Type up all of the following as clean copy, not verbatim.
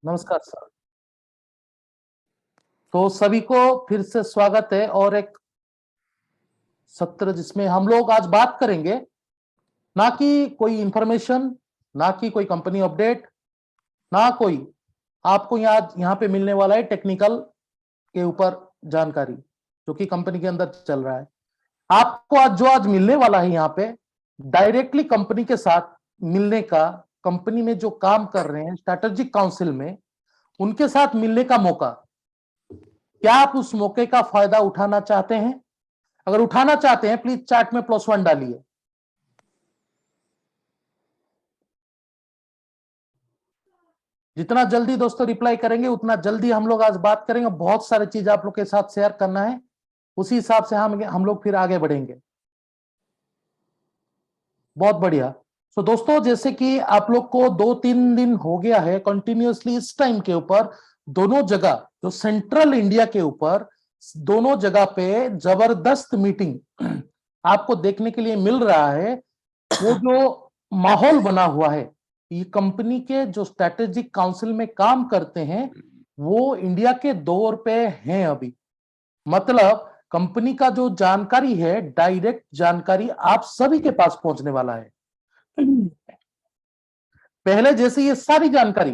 नमस्कार सर। तो सभी को फिर से स्वागत है और एक सत्र जिसमें हम लोग आज बात करेंगे ना कि कोई इंफॉर्मेशन, ना कि कोई कंपनी अपडेट, ना कोई आपको यहाँ पे मिलने वाला है टेक्निकल के ऊपर जानकारी जो कि कंपनी के अंदर चल रहा है। आपको आज मिलने वाला है यहाँ पे डायरेक्टली कंपनी के साथ मिलने का, कंपनी में जो काम कर रहे हैं स्ट्रेटेजिक काउंसिल में उनके साथ मिलने का मौका। क्या आप उस मौके का फायदा उठाना चाहते हैं? अगर उठाना चाहते हैं प्लीज चैट में +1 डालिए। जितना जल्दी दोस्तों रिप्लाई करेंगे उतना जल्दी हम लोग आज बात करेंगे। बहुत सारी चीज आप लोग के साथ शेयर करना है, उसी हिसाब से हम लोग फिर आगे बढ़ेंगे। बहुत बढ़िया। तो दोस्तों जैसे कि आप लोग को 2-3 दिन हो गया है कंटिन्यूअसली इस टाइम के ऊपर दोनों जगह जो सेंट्रल इंडिया के ऊपर दोनों जगह पे जबरदस्त मीटिंग आपको देखने के लिए मिल रहा है। वो जो माहौल बना हुआ है, ये कंपनी के जो स्ट्रेटेजिक काउंसिल में काम करते हैं वो इंडिया के दौर पे हैं अभी। मतलब कंपनी का जो जानकारी है, डायरेक्ट जानकारी आप सभी के पास पहुंचने वाला है। पहले जैसे ये सारी जानकारी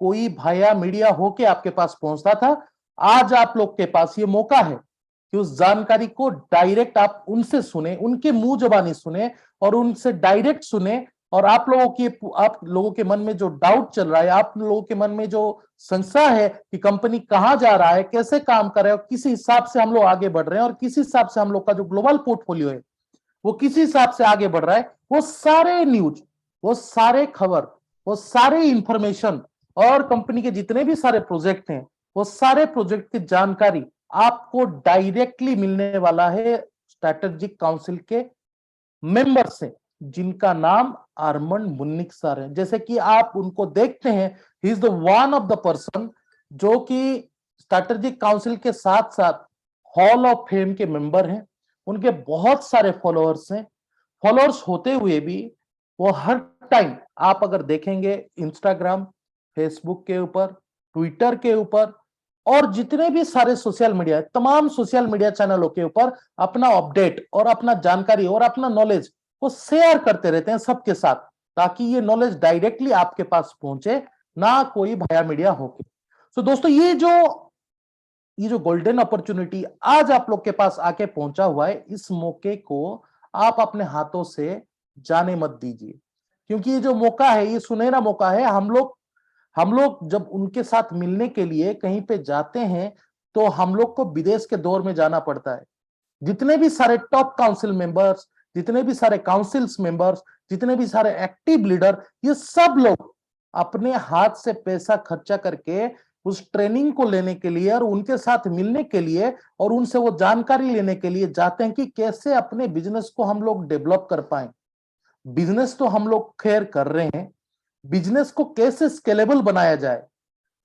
कोई भाया मीडिया होके आपके पास पहुंचता था, आज आप लोग के पास ये मौका है कि उस जानकारी को डायरेक्ट आप उनसे सुने, उनके मुंह जबानी सुने और उनसे डायरेक्ट सुने। और आप लोगों के मन में जो डाउट चल रहा है, आप लोगों के मन में जो संशय है कि कंपनी कहां जा रहा है, कैसे काम कर रहा है, किस हिसाब से हम लोग आगे बढ़ रहे हैं और किस हिसाब से हम लोग का जो ग्लोबल पोर्टफोलियो है वो किस हिसाब से आगे बढ़ रहा है, वो सारे न्यूज, वो सारे खबर, वो सारे इंफॉर्मेशन और कंपनी के जितने भी सारे प्रोजेक्ट हैं वो सारे प्रोजेक्ट की जानकारी आपको डायरेक्टली मिलने वाला है स्ट्रेटेजिक काउंसिल के मेंबर से, जिनका नाम आर्मन मुन्निक सर है। जैसे कि आप उनको देखते हैं, he is the one of the person जो कि स्ट्रेटेजिक काउंसिल के साथ साथ हॉल ऑफ फेम के मेंबर हैं। उनके बहुत सारे फॉलोअर्स हैं। फॉलोअर्स होते हुए भी वो हर टाइम आप अगर देखेंगे इंस्टाग्राम, फेसबुक के ऊपर, ट्विटर के ऊपर और जितने भी सारे सोशल मीडिया, तमाम सोशल मीडिया चैनलों के ऊपर अपना अपडेट और अपना जानकारी और अपना नॉलेज को शेयर करते रहते हैं सबके साथ, ताकि ये नॉलेज डायरेक्टली आपके पास पहुंचे, ना कोई भाया मीडिया होके। तो दोस्तों ये जो गोल्डन अपॉर्चुनिटी आज आप लोग के पास आके पहुंचा हुआ है, इस मौके को आप अपने हाथों से जाने मत दीजिए, क्योंकि ये जो मौका है ये सुनहरा मौका है। हम लोग जब उनके साथ मिलने के लिए कहीं पे जाते हैं तो हम लोग को विदेश के दौर में जाना पड़ता है। जितने भी सारे टॉप काउंसिल मेंबर्स, जितने भी सारे काउंसिल्स मेंबर्स, जितने भी सारे एक्टिव लीडर, ये सब लोग अपने हाथ से पैसा खर्चा करके उस ट्रेनिंग को लेने के लिए और उनके साथ मिलने के लिए और उनसे वो जानकारी लेने के लिए जाते हैं कि कैसे अपने बिजनेस को हम लोग डेवलप कर पाए। बिजनेस तो हम लोग खैर कर रहे हैं, बिजनेस को कैसे स्केलेबल बनाया जाए,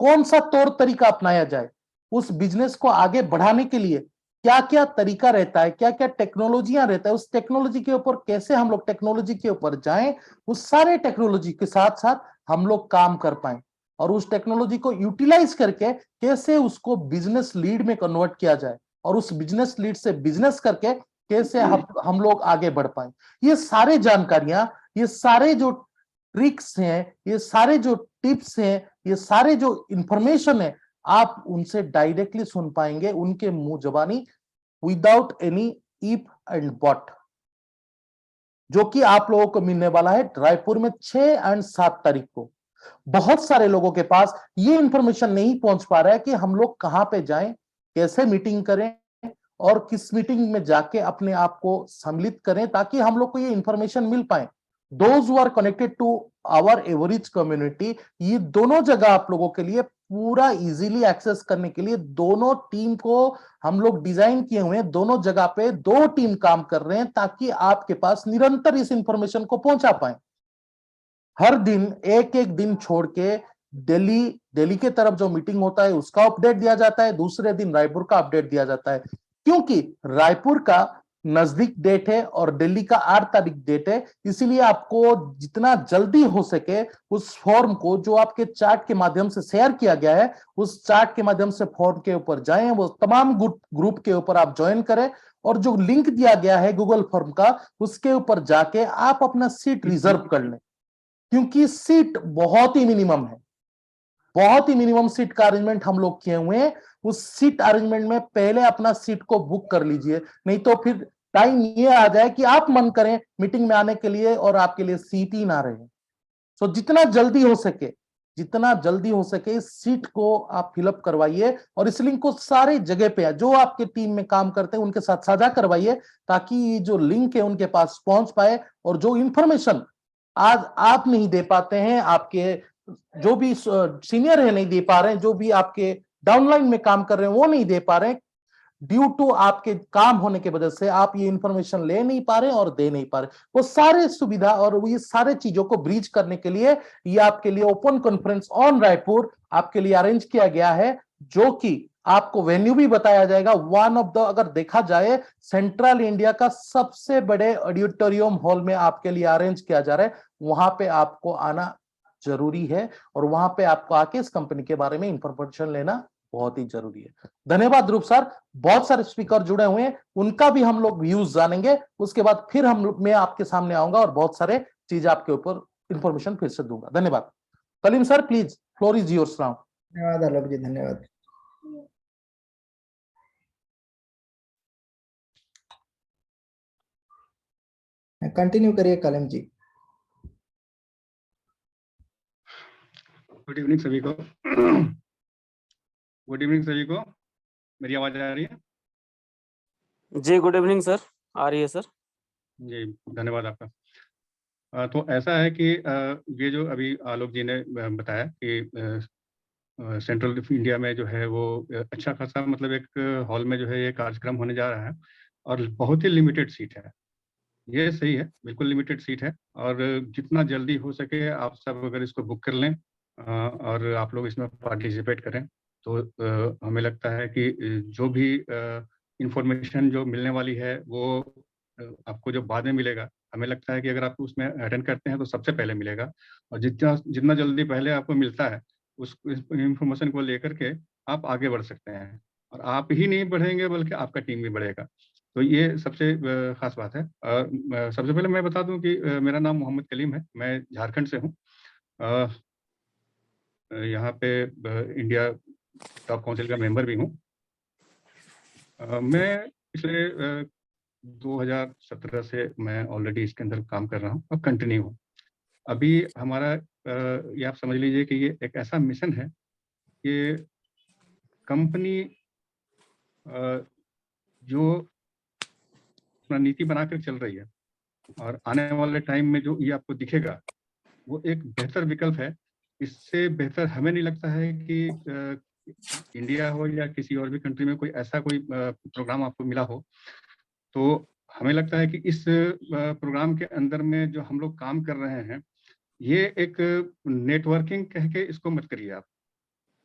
कौन सा तौर तरीका अपनाया जाए, उस बिजनेस को आगे बढ़ाने के लिए क्या क्या तरीका रहता है, क्या क्या टेक्नोलॉजियां रहता है, उस टेक्नोलॉजी के ऊपर कैसे हम लोग टेक्नोलॉजी के ऊपर जाएं, उस सारे टेक्नोलॉजी के साथ साथ हम लोग काम कर पाए और उस टेक्नोलॉजी को यूटिलाइज करके कैसे उसको बिजनेस लीड में कन्वर्ट किया जाए और उस बिजनेस लीड से बिजनेस करके कैसे हम लोग आगे बढ़ पाए। ये सारे जानकारियां, ये सारे जो ट्रिक्स हैं, ये सारे जो टिप्स हैं, ये सारे जो इंफॉर्मेशन है, आप उनसे डायरेक्टली सुन पाएंगे, उनके मुंह जबानी, without any if and but, जो कि आप लोगों को मिलने वाला है रायपुर में 6 और 7 तारीख को। बहुत सारे लोगों के पास ये इंफॉर्मेशन नहीं पहुंच पा रहा है कि हम लोग कहां पे जाएं, कैसे मीटिंग करें और किस मीटिंग में जाके अपने आप को सम्मिलित करें ताकि हम लोग को ये इंफॉर्मेशन मिल पाए। Those who are connected to our average community, ये दोनों जगह आप लोगों के लिए पूरा इजीली एक्सेस करने के लिए दोनों टीम को हम लोग डिजाइन किए हुए हैं। दोनों जगह पे 2 टीम काम कर रहे हैं ताकि आपके पास निरंतर इस इंफॉर्मेशन को पहुंचा पाए। हर दिन एक एक दिन छोड़ के दिल्ली के तरफ जो मीटिंग होता है उसका अपडेट दिया जाता है, दूसरे दिन रायपुर का अपडेट दिया जाता है, क्योंकि रायपुर का नजदीक डेट है और दिल्ली का 8 तारीख डेट है, इसीलिए आपको जितना जल्दी हो सके उस फॉर्म को जो आपके चैट के माध्यम से शेयर किया गया है, उस चैट के माध्यम से फॉर्म के ऊपर जाएं, वो तमाम ग्रुप के ऊपर आप ज्वाइन करें और जो लिंक दिया गया है गूगल फॉर्म का, उसके ऊपर जाके आप अपना सीट रिजर्व कर लें, क्योंकि सीट बहुत ही मिनिमम है, बहुत ही मिनिमम सीट का अरेंजमेंट हम लोग किए हुए हैं। उस सीट अरेंजमेंट में पहले अपना सीट को बुक कर लीजिए, नहीं तो फिर टाइम ये आ जाए कि आप मन करें मीटिंग में आने के लिए और आपके लिए सीट ही ना रहे। सो जितना जल्दी हो सके इस सीट को आप फिलअप करवाइए और इस लिंक को सारी जगह पे जो आपके टीम में काम करते हैं उनके साथ साझा करवाइए, ताकि ये जो लिंक है उनके पास पहुंच पाए और जो इंफॉर्मेशन आज आप नहीं दे पाते हैं, आपके जो भी सीनियर है नहीं दे पा रहे हैं, जो भी आपके डाउनलाइन में काम कर रहे हैं वो नहीं दे पा रहे हैं, ड्यू टू आपके काम होने की वजह से आप ये इंफॉर्मेशन ले नहीं पा रहे और दे नहीं पा रहे, वो सारे सुविधा और ये सारे चीजों को ब्रीच करने के लिए ये आपके लिए ओपन कॉन्फ्रेंस ऑन रायपुर आपके लिए अरेंज किया गया है, जो कि आपको वेन्यू भी बताया जाएगा। वन ऑफ द, अगर देखा जाए, सेंट्रल इंडिया का सबसे बड़े ऑडिटोरियम हॉल में आपके लिए अरेंज किया जा रहा है, वहां पे आपको आना जरूरी है और वहां पे आपको आके इस कंपनी के बारे में इंफॉर्मेशन लेना बहुत ही जरूरी है। धन्यवाद ध्रुव सर, बहुत सारे स्पीकर जुड़े हुए हैं, उनका भी हम लोग व्यूज जानेंगे, उसके बाद फिर मैं आपके सामने आऊंगा और बहुत सारे चीज आपके ऊपर इंफॉर्मेशन फिर से दूंगा। धन्यवाद। Kaleem sir please, floor is yours now. धन्यवाद आलोक जी, धन्यवाद। कंटिन्यू करिए कलीम जी। गुड इवनिंग सभी को। गुड इवनिंग सभी को, मेरी आवाज आ रही है? जी गुड इवनिंग सर, आ रही है सर। जी धन्यवाद आपका। तो ऐसा है कि ये जो अभी आलोक जी ने बताया कि सेंट्रल इंडिया में जो है वो अच्छा खासा, मतलब एक हॉल में जो है ये कार्यक्रम होने जा रहा है और बहुत ही लिमिटेड सीट है। ये सही है, बिल्कुल लिमिटेड सीट है और जितना जल्दी हो सके आप सब अगर इसको बुक कर लें और आप लोग इसमें पार्टिसिपेट करें, तो हमें लगता है कि जो भी इंफॉर्मेशन जो मिलने वाली है वो आपको जो बाद में मिलेगा, हमें लगता है कि अगर आप उसमें अटेंड करते हैं तो सबसे पहले मिलेगा और जितना जितना जल्दी पहले आपको मिलता है उस इंफॉर्मेशन को लेकर के आप आगे बढ़ सकते हैं और आप ही नहीं बढ़ेंगे बल्कि आपका टीम भी बढ़ेगा। तो ये सबसे खास बात है। सबसे पहले मैं बता दूं कि मेरा नाम मोहम्मद कलीम है, मैं झारखंड से हूँ। यहाँ पे इंडिया टॉप काउंसिल का मेंबर भी हूँ। मैं पिछले 2017 से मैं ऑलरेडी इसके अंदर काम कर रहा हूँ और कंटिन्यू हूँ। अभी हमारा ये आप समझ लीजिए कि ये एक ऐसा मिशन है कि कंपनी जो अपना नीति बनाकर चल रही है और आने वाले टाइम में जो ये आपको दिखेगा वो एक बेहतर विकल्प है। इससे बेहतर हमें नहीं लगता है कि इंडिया हो या किसी और भी कंट्री में कोई ऐसा कोई प्रोग्राम आपको मिला हो। तो हमें लगता है कि इस प्रोग्राम के अंदर में जो हम लोग काम कर रहे हैं, ये एक नेटवर्किंग कह के इसको मत करिए आप।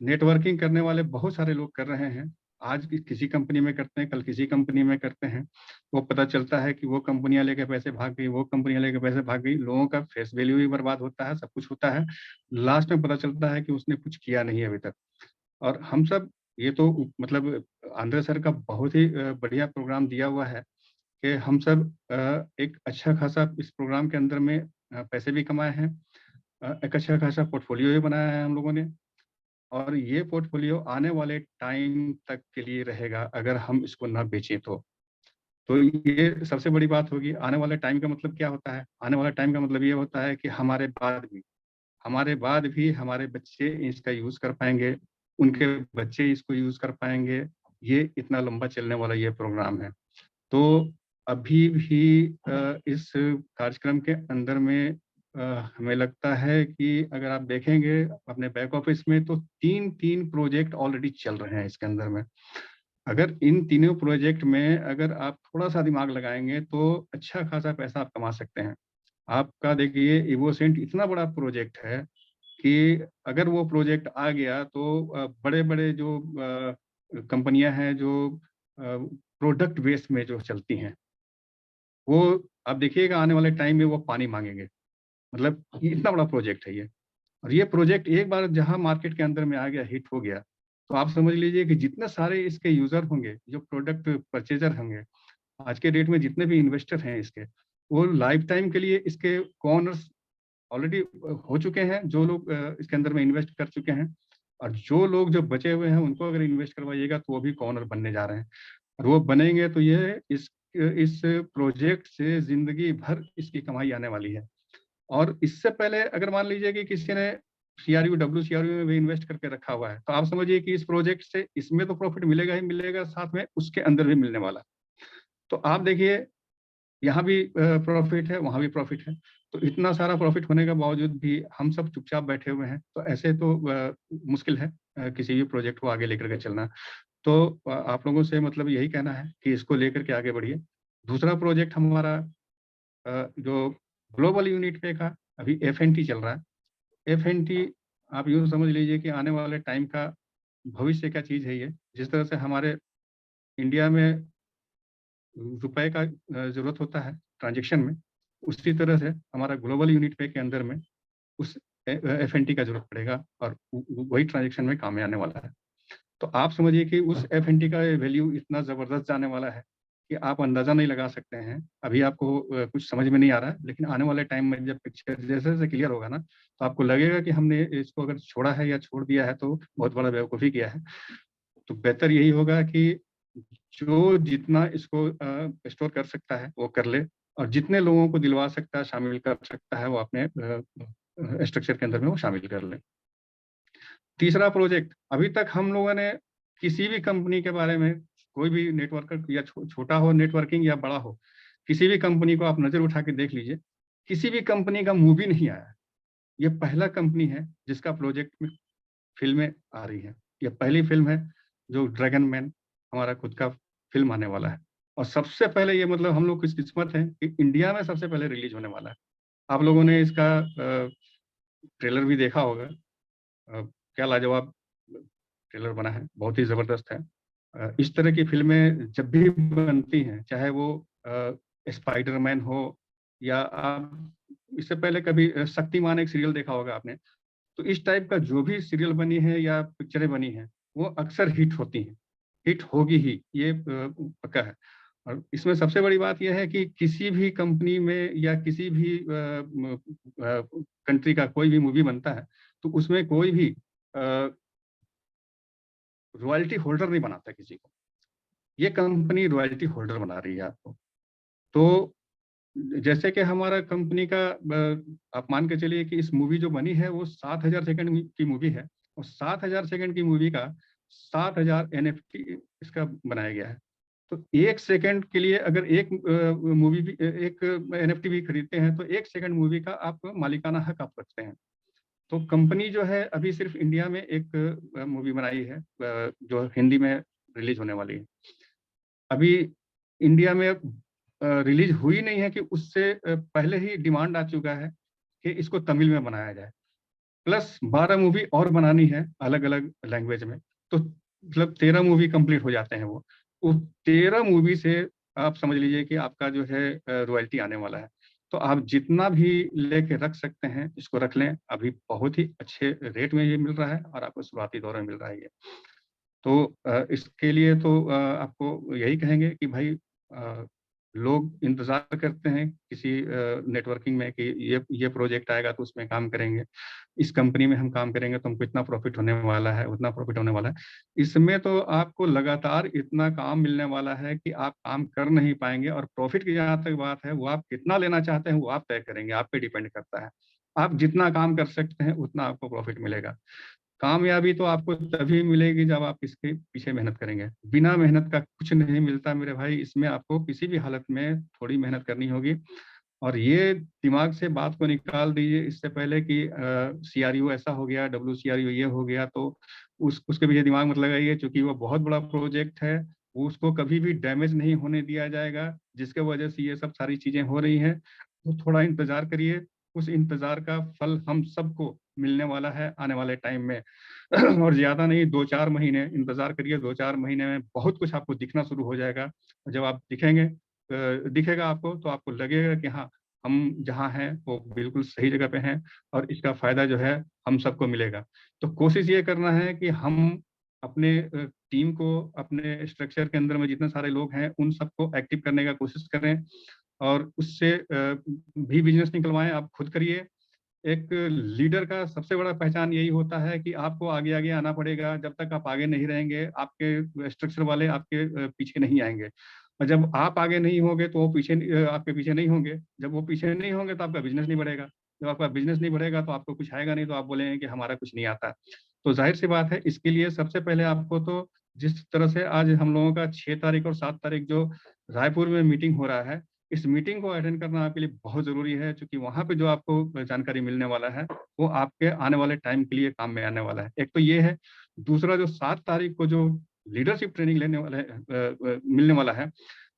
नेटवर्किंग करने वाले बहुत सारे लोग कर रहे हैं। आज किसी कंपनी में करते हैं, कल किसी कंपनी में करते हैं, वो पता चलता है कि वो कंपनियां लेके पैसे भाग गई, वो कंपनियां लेके पैसे भाग गई, लोगों का फेस वैल्यू भी बर्बाद होता है, सब कुछ होता है। लास्ट में पता चलता है कि उसने कुछ किया नहीं अभी तक। और हम सब ये तो मतलब आंध्र सर का बहुत ही बढ़िया प्रोग्राम दिया हुआ है कि हम सब एक अच्छा खासा इस प्रोग्राम के अंदर में पैसे भी कमाए हैं, एक अच्छा खासा पोर्टफोलियो भी बनाया है हम लोगों ने और ये पोर्टफोलियो आने वाले टाइम तक के लिए रहेगा अगर हम इसको ना बेचें तो ये सबसे बड़ी बात होगी। आने वाले टाइम का मतलब क्या होता है? आने वाला टाइम का मतलब ये होता है कि हमारे बाद भी हमारे बच्चे इसका यूज कर पाएंगे, उनके बच्चे इसको यूज कर पाएंगे। ये इतना लंबा चलने वाला ये प्रोग्राम है। तो अभी भी इस कार्यक्रम के अंदर में हमें लगता है कि अगर आप देखेंगे अपने बैक ऑफिस में तो तीन प्रोजेक्ट ऑलरेडी चल रहे हैं इसके अंदर में। अगर इन तीनों प्रोजेक्ट में अगर आप थोड़ा सा दिमाग लगाएंगे तो अच्छा खासा पैसा आप कमा सकते हैं। आपका देखिए इवोसेंट इतना बड़ा प्रोजेक्ट है कि अगर वो प्रोजेक्ट आ गया तो बड़े बड़े जो कंपनियां हैं जो प्रोडक्ट बेस में जो चलती हैं, वो आप देखिएगा आने वाले टाइम में वो पानी मांगेंगे। मतलब ये इतना बड़ा प्रोजेक्ट है ये। और ये प्रोजेक्ट एक बार जहां मार्केट के अंदर में आ गया, हिट हो गया, तो आप समझ लीजिए कि जितने सारे इसके यूजर होंगे, जो प्रोडक्ट परचेजर होंगे, आज के डेट में जितने भी इन्वेस्टर हैं इसके, वो लाइफ टाइम के लिए इसके कॉर्नर्स ऑलरेडी हो चुके हैं। जो लोग इसके अंदर में इन्वेस्ट कर चुके हैं, और जो लोग जो बचे हुए हैं उनको अगर इन्वेस्ट करवाइएगा तो वो भी कॉर्नर बनने जा रहे हैं। और वो बनेंगे तो ये इस प्रोजेक्ट से जिंदगी भर इसकी कमाई आने वाली है। और इससे पहले अगर मान लीजिए कि किसी ने CRU WCRU में भी इन्वेस्ट करके रखा हुआ है, तो आप समझिए कि इस प्रोजेक्ट से इसमें तो प्रॉफिट मिलेगा ही मिलेगा, साथ में उसके अंदर भी मिलने वाला। तो आप देखिए यहाँ भी प्रॉफिट है, वहां भी प्रॉफिट है। तो इतना सारा प्रॉफिट होने के बावजूद भी हम सब चुपचाप बैठे हुए हैं, तो ऐसे तो मुश्किल है किसी भी प्रोजेक्ट को आगे लेकर के चलना। तो आप लोगों से मतलब यही कहना है कि इसको लेकर के आगे बढ़िए। दूसरा प्रोजेक्ट हमारा जो ग्लोबल यूनिट पे का अभी FNT चल रहा है। FNT आप यूँ समझ लीजिए कि आने वाले टाइम का भविष्य का चीज है ये। जिस तरह से हमारे इंडिया में रुपए का जरूरत होता है ट्रांजेक्शन में, उसी तरह से हमारा ग्लोबल यूनिट पे के अंदर में उस FNT का जरूरत पड़ेगा, और वही ट्रांजेक्शन में काम में आने वाला है। तो आप समझिए कि उस FNT का वैल्यू इतना जबरदस्त जाने वाला है कि आप अंदाजा नहीं लगा सकते हैं। अभी आपको कुछ समझ में नहीं आ रहा है, लेकिन आने वाले टाइम में जब पिक्चर जैसे जैसे क्लियर होगा ना, तो आपको लगेगा कि हमने इसको अगर छोड़ा है या छोड़ दिया है तो बहुत बड़ा बेवकूफ़ी किया है। तो बेहतर यही होगा कि जो जितना इसको स्टोर कर सकता है वो कर ले, और जितने लोगों को दिलवा सकता है, शामिल कर सकता है, वो अपने स्ट्रक्चर के अंदर में वो शामिल कर ले। तीसरा प्रोजेक्ट, अभी तक हम लोगों ने किसी भी कंपनी के बारे में, कोई भी नेटवर्कर या छोटा हो नेटवर्किंग या बड़ा हो, किसी भी कंपनी को आप नजर उठा के देख लीजिए, किसी भी कंपनी का मूवी नहीं आया। ये पहला कंपनी है जिसका प्रोजेक्ट में फिल्में आ रही हैं। ये पहली फिल्म है जो ड्रैगन मैन हमारा खुद का फिल्म आने वाला है। और सबसे पहले ये मतलब हम लोग किस्मत है कि इंडिया में सबसे पहले रिलीज होने वाला है। आप लोगों ने इसका ट्रेलर भी देखा होगा। क्या लाजवाब ट्रेलर बना है, बहुत ही जबरदस्त है। इस तरह की फिल्में जब भी बनती हैं, चाहे वो स्पाइडरमैन हो, या आप इससे पहले कभी शक्तिमान एक सीरियल देखा होगा आपने, तो इस टाइप का जो भी सीरियल बनी है या पिक्चरें बनी हैं, वो अक्सर हिट होती हैं, हिट होगी ही, ये पक्का है। और इसमें सबसे बड़ी बात यह है कि किसी भी कंपनी में या किसी भी कंट्री का कोई भी मूवी बनता है, तो उसमें कोई भी रॉयल्टी होल्डर नहीं बनाता किसी को। ये कंपनी रॉयल्टी होल्डर बना रही है आपको। तो जैसे कि हमारा कंपनी का आप मान के चलिए कि इस मूवी जो बनी है वो 7000 सेकंड की मूवी है, और 7000 सेकंड की मूवी का 7000 NFT इसका बनाया गया है। तो 1 सेकंड के लिए अगर एक मूवी भी, एक NFT भी खरीदते हैं, तो 1 सेकंड मूवी का आप मालिकाना हक आप रखते हैं। तो कंपनी जो है अभी सिर्फ इंडिया में एक मूवी बनाई है जो हिंदी में रिलीज होने वाली है। अभी इंडिया में रिलीज हुई नहीं है कि उससे पहले ही डिमांड आ चुका है कि इसको तमिल में बनाया जाए, प्लस 12 मूवी और बनानी है अलग अलग लैंग्वेज में। तो मतलब 13 मूवी कंप्लीट हो जाते हैं वो। उस 13 मूवी से आप समझ लीजिए कि आपका जो है रॉयल्टी आने वाला है। तो आप जितना भी लेके रख सकते हैं इसको रख लें, अभी बहुत ही अच्छे रेट में ये मिल रहा है और आपको शुरुआती दौर में मिल रहा है ये। तो इसके लिए तो आपको यही कहेंगे कि भाई लोग इंतजार करते हैं किसी नेटवर्किंग में कि ये प्रोजेक्ट आएगा तो उसमें काम करेंगे, इस कंपनी में हम काम करेंगे तो हमको इतना प्रॉफिट होने वाला है, उतना प्रॉफिट होने वाला है। इसमें तो आपको लगातार इतना काम मिलने वाला है कि आप काम कर नहीं पाएंगे। और प्रॉफिट की जहाँ तक बात है, वो आप कितना लेना चाहते हैं वो आप तय करेंगे, आप पे डिपेंड करता है। आप जितना काम कर सकते हैं उतना आपको प्रॉफिट मिलेगा। कामयाबी तो आपको तभी मिलेगी जब आप इसके पीछे मेहनत करेंगे। बिना मेहनत का कुछ नहीं मिलता मेरे भाई। इसमें आपको किसी भी हालत में थोड़ी मेहनत करनी होगी। और ये दिमाग से बात को निकाल दीजिए इससे पहले कि CRU ऐसा हो गया, WCRU ये हो गया, तो उसके पीछे दिमाग मत लगाइए, क्योंकि वो बहुत बड़ा प्रोजेक्ट है। वो उसको कभी भी डैमेज नहीं होने दिया जाएगा, जिसके वजह से ये सब सारी चीजें हो रही हैं। तो थोड़ा इंतजार करिए, उस इंतजार का फल हम सबको मिलने वाला है आने वाले टाइम में। और ज्यादा नहीं, 2-4 महीने इंतजार करिए। 2-4 महीने में बहुत कुछ आपको दिखना शुरू हो जाएगा। जब आप दिखेंगे दिखेगा आपको, तो आपको लगेगा कि हाँ, हम जहाँ हैं वो बिल्कुल सही जगह पे हैं और इसका फायदा जो है हम सबको मिलेगा। तो कोशिश ये करना है कि हम अपने टीम को, अपने स्ट्रक्चर के अंदर में जितने सारे लोग हैं उन सबको एक्टिव करने का कोशिश करें और उससे भी बिजनेस निकलवाएं। आप खुद करिए। एक लीडर का सबसे बड़ा पहचान यही होता है कि आपको आगे आगे आना पड़ेगा। जब तक आप आगे नहीं रहेंगे, आपके स्ट्रक्चर वाले आपके पीछे नहीं आएंगे, और जब आप आगे नहीं होंगे तो वो पीछे आपके पीछे नहीं होंगे। जब वो पीछे नहीं होंगे तो आपका बिजनेस नहीं बढ़ेगा। जब आपका बिजनेस नहीं बढ़ेगा तो आपको कुछ आएगा नहीं, तो आप बोलेंगे कि हमारा कुछ नहीं आता। तो जाहिर सी बात है, इसके लिए सबसे पहले आपको तो जिस तरह से आज हम लोगों का 6 तारीख और 7 तारीख जो रायपुर में मीटिंग हो रहा है, इस मीटिंग को अटेंड करना आपके लिए बहुत जरूरी है, क्योंकि वहां पे जो आपको जानकारी मिलने वाला है वो आपके आने वाले टाइम के लिए काम में आने वाला है। एक तो ये है। दूसरा, जो 7 तारीख को जो लीडरशिप ट्रेनिंग लेने वाला है, मिलने वाला है,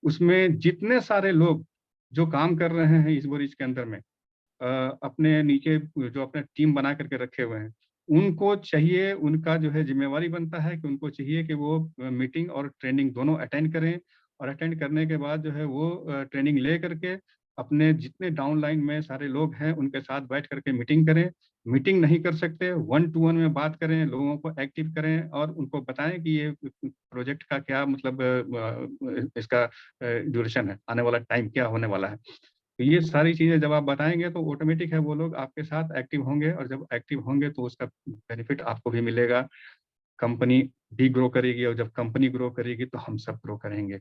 उसमें जितने सारे लोग जो काम कर रहे हैं इस बोरिज के अंदर में, अपने नीचे जो अपने टीम बना करके रखे हुए हैं, उनको चाहिए, उनका जो है जिम्मेवारी बनता है कि उनको चाहिए कि वो मीटिंग और ट्रेनिंग दोनों अटेंड करें, और अटेंड करने के बाद जो है वो ट्रेनिंग ले करके अपने जितने डाउन लाइन में सारे लोग हैं उनके साथ बैठ करके मीटिंग करें। मीटिंग नहीं कर सकते, 1-to-1 में बात करें, लोगों को एक्टिव करें और उनको बताएं कि ये प्रोजेक्ट का क्या मतलब, इसका ड्यूरेशन है, आने वाला टाइम क्या होने वाला है। तो ये सारी चीजें जब आप बताएंगे तो ऑटोमेटिक है वो लोग आपके साथ एक्टिव होंगे, और जब एक्टिव होंगे तो उसका बेनिफिट आपको भी मिलेगा, कंपनी भी ग्रो करेगी, और जब कंपनी ग्रो करेगी तो हम सब ग्रो करेंगे।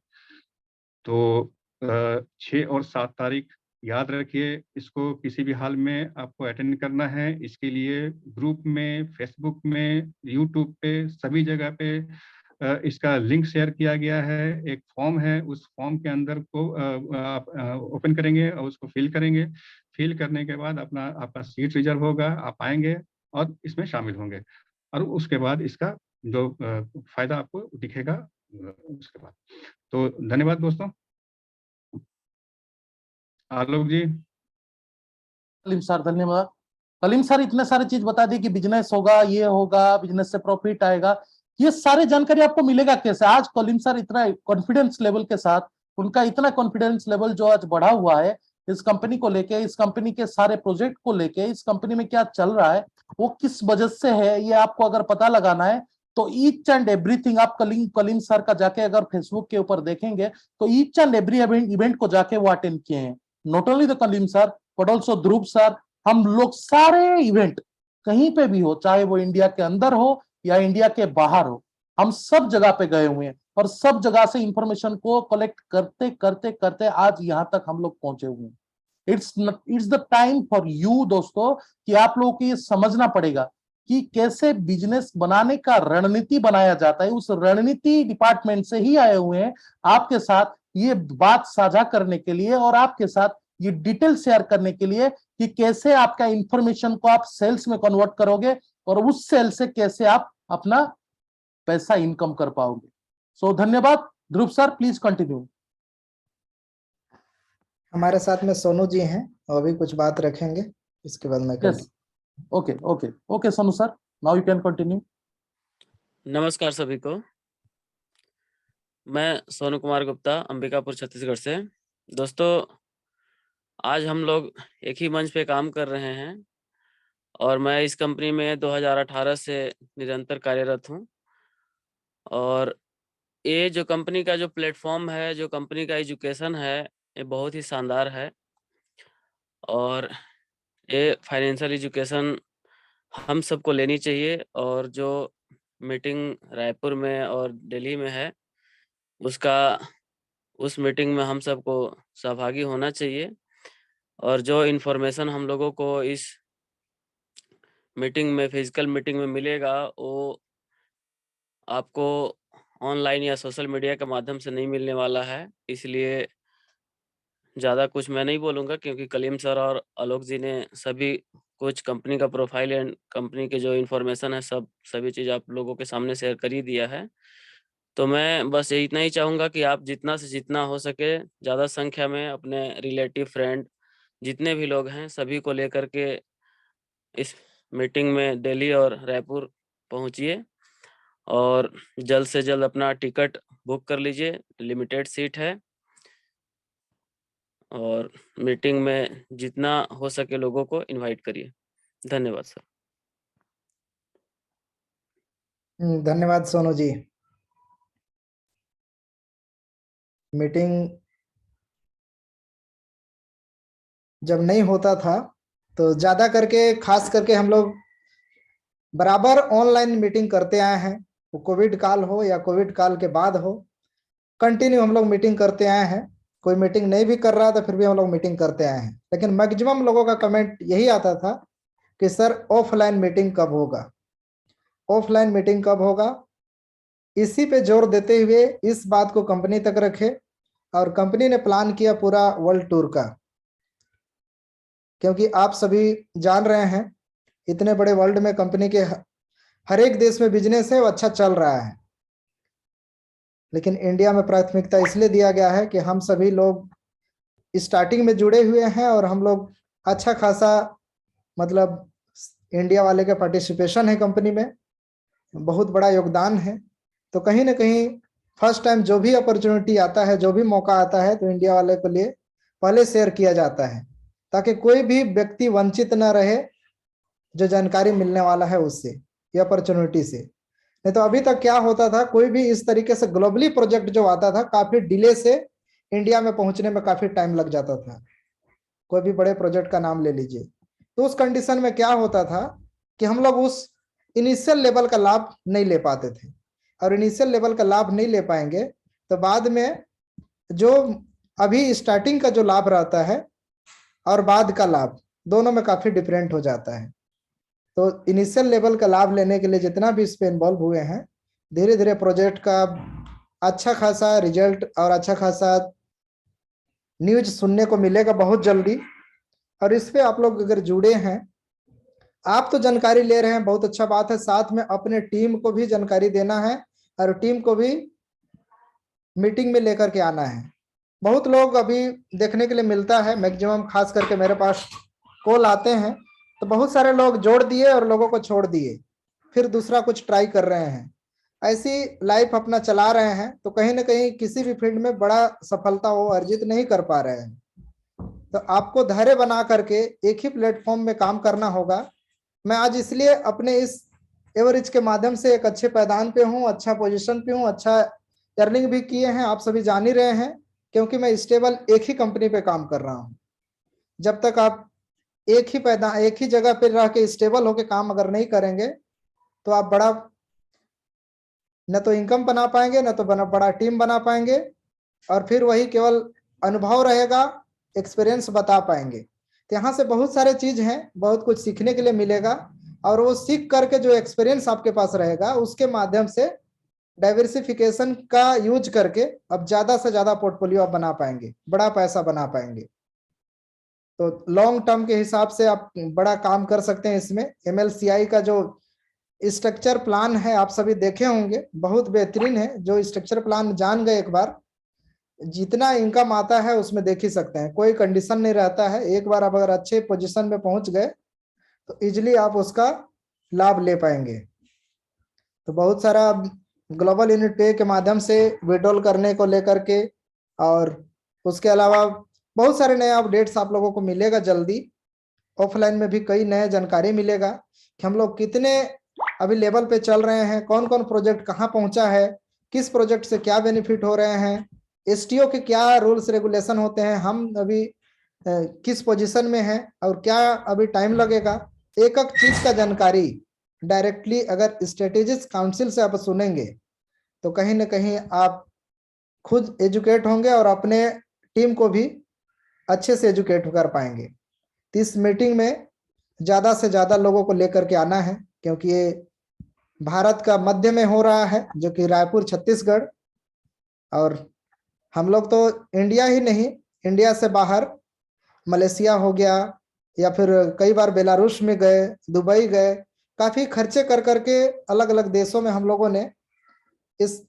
तो 6 और 7 तारीख याद रखिए, इसको किसी भी हाल में आपको अटेंड करना है। इसके लिए ग्रुप में, फेसबुक में, यूट्यूब पे, सभी जगह पे इसका लिंक शेयर किया गया है। एक फॉर्म है, उस फॉर्म के अंदर को आप ओपन करेंगे और उसको फिल करेंगे। फिल करने के बाद आपका सीट रिजर्व होगा, आप आएंगे और इसमें शामिल होंगे, और उसके बाद इसका जो फायदा आपको दिखेगा उसके बाद। तो धन्यवाद दोस्तों। आलोक जी। कलीम सर धन्यवाद। कलीम सर इतने सारे चीज बता दी कि बिजनेस होगा, ये होगा, बिजनेस से प्रॉफिट आएगा, ये सारी जानकारी आपको मिलेगा कैसे? आज कलीम सर इतना कॉन्फिडेंस लेवल के साथ, उनका इतना कॉन्फिडेंस लेवल जो आज बढ़ा हुआ है इस कंपनी को लेके, इस कंपनी के सारे प्रोजेक्ट को लेके, इस कंपनी में क्या चल रहा है, वो किस वजह से है, ये आपको अगर पता लगाना है तो ईच एंड एवरीथिंग आप कलीम सर का जाके अगर फेसबुक के ऊपर देखेंगे तो ईच एंड एवरी इवेंट को जाके वो अटेंड किए हैं। Not only the Kaleem sir but also Dhruv sir. हम लोग सारे इवेंट कहीं पे भी हो, चाहे वो इंडिया के अंदर हो या इंडिया के बाहर हो, हम सब जगह पे गए हुए हैं और सब जगह से इंफॉर्मेशन को कलेक्ट करते करते करते आज यहां तक हम लोग पहुंचे हुए हैं। It's the time for you दोस्तों कि आप लोगों को ये समझना पड़ेगा कि कैसे बिजनेस बनाने का रणनीति बनाया जाता है। उस रणनीति डिपार्टमेंट से ही आए हुए हैं आपके साथ ये बात साझा करने के लिए और आपके साथ ये डिटेल शेयर करने के लिए कि कैसे आपका इंफॉर्मेशन को आप सेल्स में कन्वर्ट करोगे और उस सेल से कैसे आप अपना पैसा इनकम कर पाओगे। सो धन्यवाद। ध्रुव सर प्लीज कंटिन्यू। हमारे साथ में सोनू जी हैं, वो भी कुछ बात रखेंगे, इसके बाद मैं yes okay okay okay Sonu sir now you can continue. नमस्कार सभी को। मैं सोनू कुमार गुप्ता, अंबिकापुर छत्तीसगढ़ से। दोस्तों, आज हम लोग एक ही मंच पे काम कर रहे हैं और मैं इस कंपनी में 2018 से निरंतर कार्यरत हूं। और ये जो कंपनी का जो प्लेटफॉर्म है, जो कंपनी का एजुकेशन है, ये बहुत ही शानदार है। और ये फाइनेंशियल एजुकेशन हम सबको लेनी चाहिए। और जो मीटिंग रायपुर में और दिल्ली में है, उस मीटिंग में हम सबको सहभागी होना चाहिए। और जो इन्फॉर्मेशन हम लोगों को इस मीटिंग में, फिजिकल मीटिंग में मिलेगा, वो आपको ऑनलाइन या सोशल मीडिया के माध्यम से नहीं मिलने वाला है। इसलिए ज़्यादा कुछ मैं नहीं बोलूँगा, क्योंकि कलीम सर और आलोक जी ने सभी कुछ कंपनी का प्रोफाइल एंड कंपनी के जो इन्फॉर्मेशन है सभी चीज़ आप लोगों के सामने शेयर कर ही दिया है। तो मैं बस इतना ही चाहूँगा कि आप जितना से जितना हो सके ज़्यादा संख्या में अपने रिलेटिव, फ्रेंड, जितने भी लोग हैं, सभी को लेकर के इस मीटिंग में दिल्ली और रायपुर पहुँचिए और जल्द से जल्द अपना टिकट बुक कर लीजिए। लिमिटेड सीट है। और मीटिंग में जितना हो सके लोगों को इनवाइट करिए। धन्यवाद सर। धन्यवाद सोनू जी। मीटिंग जब नहीं होता था तो ज्यादा करके, खास करके हम लोग बराबर ऑनलाइन मीटिंग करते आए हैं, वो कोविड काल हो या कोविड काल के बाद हो, कंटिन्यू हम लोग मीटिंग करते आए हैं। कोई मीटिंग नहीं भी कर रहा था फिर भी हम लोग मीटिंग करते आए हैं। लेकिन मैक्सिमम लोगों का कमेंट यही आता था कि सर ऑफलाइन मीटिंग कब होगा, ऑफलाइन मीटिंग कब होगा। इसी पे जोर देते हुए इस बात को कंपनी तक रखे और कंपनी ने प्लान किया पूरा वर्ल्ड टूर का, क्योंकि आप सभी जान रहे हैं इतने बड़े वर्ल्ड में कंपनी के हर एक देश में बिजनेस है, वो अच्छा चल रहा है। लेकिन इंडिया में प्राथमिकता इसलिए दिया गया है कि हम सभी लोग स्टार्टिंग में जुड़े हुए हैं और हम लोग अच्छा खासा, मतलब इंडिया वाले का पार्टिसिपेशन है कंपनी में, बहुत बड़ा योगदान है। तो कहीं ना कहीं फर्स्ट टाइम जो भी अपॉर्चुनिटी आता है, जो भी मौका आता है, तो इंडिया वाले के लिए पहले शेयर किया जाता है ताकि कोई भी व्यक्ति वंचित न रहे जो जानकारी मिलने वाला है उससे, ये अपॉर्चुनिटी से। नहीं तो अभी तक क्या होता था, कोई भी इस तरीके से ग्लोबली प्रोजेक्ट जो आता था काफी डिले से इंडिया में पहुंचने में काफी टाइम लग जाता था। कोई भी बड़े प्रोजेक्ट का नाम ले लीजिए, तो उस कंडीशन में क्या होता था कि हम लोग उस इनिशियल लेवल का लाभ नहीं ले पाते थे, और इनिशियल लेवल का लाभ नहीं ले पाएंगे तो बाद में जो अभी स्टार्टिंग का जो लाभ रहता है और बाद का लाभ दोनों में काफी डिफरेंट हो जाता है। तो इनिशियल लेवल का लाभ लेने के लिए जितना भी इस पे इन्वॉल्व हुए हैं, धीरे धीरे प्रोजेक्ट का अच्छा खासा रिजल्ट और अच्छा खासा न्यूज सुनने को मिलेगा बहुत जल्दी। और इस पे आप लोग अगर जुड़े हैं, आप तो जानकारी ले रहे हैं, बहुत अच्छा बात है, साथ में अपने टीम को भी जानकारी देना है और टीम को भी मीटिंग में लेकर के आना है। बहुत लोग अभी देखने के लिए मिलता है, मैक्सिमम खास करके मेरे पास कॉल आते हैं तो बहुत सारे लोग जोड़ दिए और लोगों को छोड़ दिए, फिर दूसरा कुछ ट्राई कर रहे हैं, ऐसी लाइफ अपना चला रहे हैं। तो कहीं ना कहीं किसी भी फील्ड में बड़ा सफलता वो अर्जित नहीं कर पा रहे हैं। तो आपको धैर्य बना करके एक ही प्लेटफॉर्म में काम करना होगा। मैं आज इसलिए अपने इस एवरेज के माध्यम से एक अच्छे पैदान पे हूँ, अच्छा पोजीशन पे हूँ, अच्छा अर्निंग भी किए हैं, आप सभी जान ही रहे हैं, क्योंकि मैं स्टेबल एक ही कंपनी पे काम कर रहा हूँ। जब तक आप एक ही जगह पे रह के स्टेबल होके काम अगर नहीं करेंगे तो आप बड़ा न तो इनकम बना पाएंगे, न तो बड़ा टीम बना पाएंगे, और फिर वही केवल अनुभव रहेगा, एक्सपीरियंस बता पाएंगे। तो यहाँ से बहुत सारे चीज हैं, बहुत कुछ सीखने के लिए मिलेगा, और वो सीख करके जो एक्सपीरियंस आपके पास रहेगा उसके माध्यम से डाइवर्सिफिकेशन का यूज करके अब ज्यादा से ज्यादा पोर्टफोलियो आप बना पाएंगे, बड़ा पैसा बना पाएंगे। तो लॉन्ग टर्म के हिसाब से आप बड़ा काम कर सकते हैं। इसमें MLCI का जो स्ट्रक्चर प्लान है आप सभी देखे होंगे, बहुत बेहतरीन है। जो स्ट्रक्चर प्लान जान गए एक बार, जितना इनकम आता है उसमें देख ही सकते हैं, कोई कंडीशन नहीं रहता है। एक बार आप अगर अच्छे पोजीशन में पहुंच गए तो इजिली आप उसका लाभ ले पाएंगे। तो बहुत सारा ग्लोबल यूनिट पे के माध्यम से विड्रॉल करने को लेकर के, और उसके अलावा बहुत सारे नए अपडेट्स आप लोगों को मिलेगा जल्दी। ऑफलाइन में भी कई नए जानकारी मिलेगा कि हम लोग कितने अभी लेवल पे चल रहे हैं, कौन कौन प्रोजेक्ट कहाँ पहुंचा है, किस प्रोजेक्ट से क्या बेनिफिट हो रहे हैं, STO के क्या रूल्स रेगुलेशन होते हैं, हम अभी किस पोजीशन में हैं और क्या अभी टाइम लगेगा। एक एक चीज का जानकारी डायरेक्टली अगर स्ट्रेटेजिक काउंसिल से आप सुनेंगे तो कहीं ना कहीं आप खुद एजुकेट होंगे और अपने टीम को भी अच्छे से एजुकेट कर पाएंगे। तो इस मीटिंग में ज्यादा से ज्यादा लोगों को लेकर के आना है, क्योंकि ये भारत का मध्य में हो रहा है, जो कि रायपुर छत्तीसगढ़। और हम लोग तो इंडिया ही नहीं, इंडिया से बाहर मलेशिया हो गया, या फिर कई बार बेलारूस में गए, दुबई गए, काफी खर्चे कर करके अलग अलग देशों में हम लोगों ने इस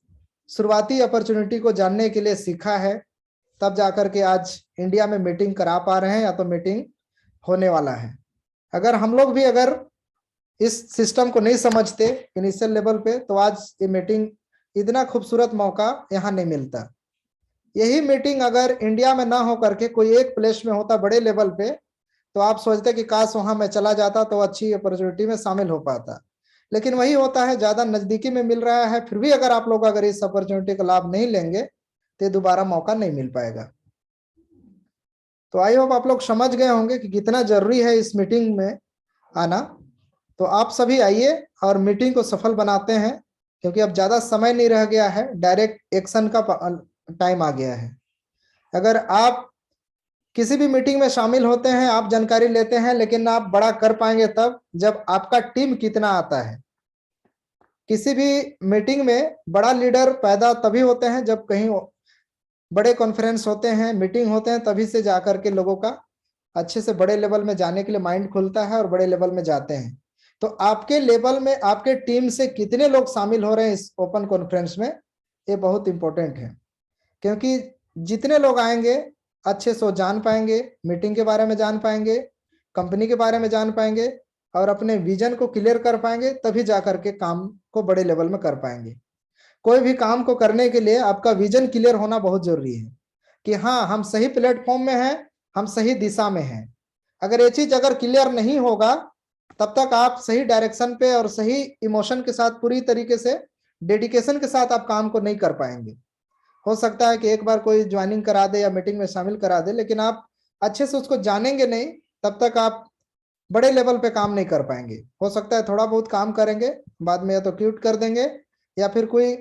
शुरुआती अपॉर्चुनिटी को जानने के लिए सीखा है, तब जाकर के आज इंडिया में मीटिंग करा पा रहे हैं या तो मीटिंग होने वाला है। अगर हम लोग भी अगर इस सिस्टम को नहीं समझते इनिशियल लेवल पे तो आज ये मीटिंग, इतना खूबसूरत मौका यहाँ नहीं मिलता। यही मीटिंग अगर इंडिया में ना हो करके कोई एक प्लेस में होता बड़े लेवल पे, तो आप सोचते कि काश वहां मैं चला जाता तो अच्छी अपॉर्चुनिटी में शामिल हो पाता। लेकिन वही होता है, ज्यादा नजदीकी में मिल रहा है, फिर भी अगर आप लोग अगर इस अपॉर्चुनिटी का लाभ नहीं लेंगे तो दोबारा मौका नहीं मिल पाएगा। तो आई होप आप लोग समझ गए होंगे कि कितना जरूरी है इस मीटिंग में आना। तो आप सभी आइए और मीटिंग को सफल बनाते हैं, क्योंकि अब ज्यादा समय नहीं रह गया है, डायरेक्ट एक्शन का टाइम आ गया है। अगर आप किसी भी मीटिंग में शामिल होते हैं, आप जानकारी लेते हैं, लेकिन आप बड़ा कर पाएंगे तब जब आपका टीम कितना आता है। किसी भी मीटिंग में बड़ा लीडर पैदा तभी होते हैं जब कहीं बड़े कॉन्फ्रेंस होते हैं, मीटिंग होते हैं, तभी से जाकर के लोगों का अच्छे से बड़े लेवल में जाने के लिए माइंड खुलता है और बड़े लेवल में जाते हैं। तो आपके लेवल में आपके टीम से कितने लोग शामिल हो रहे हैं इस ओपन कॉन्फ्रेंस में, ये बहुत इंपॉर्टेंट है। क्योंकि जितने लोग आएंगे अच्छे से जान पाएंगे, मीटिंग के बारे में जान पाएंगे, कंपनी के बारे में जान पाएंगे और अपने विजन को क्लियर कर पाएंगे, तभी जाकर के काम को बड़े लेवल में कर पाएंगे। कोई भी काम को करने के लिए आपका विजन क्लियर होना बहुत जरूरी है कि हाँ, हम सही प्लेटफॉर्म में हैं, हम सही दिशा में हैं। अगर ये चीज अगर क्लियर नहीं होगा, तब तक आप सही डायरेक्शन पे और सही इमोशन के साथ, पूरी तरीके से डेडिकेशन के साथ आप काम को नहीं कर पाएंगे। हो सकता है कि एक बार कोई ज्वाइनिंग करा दे या मीटिंग में शामिल करा दे, लेकिन आप अच्छे से उसको जानेंगे नहीं, तब तक आप बड़े लेवल पे काम नहीं कर पाएंगे। हो सकता है थोड़ा बहुत काम करेंगे, बाद में या तो क्विट कर देंगे, या फिर कोई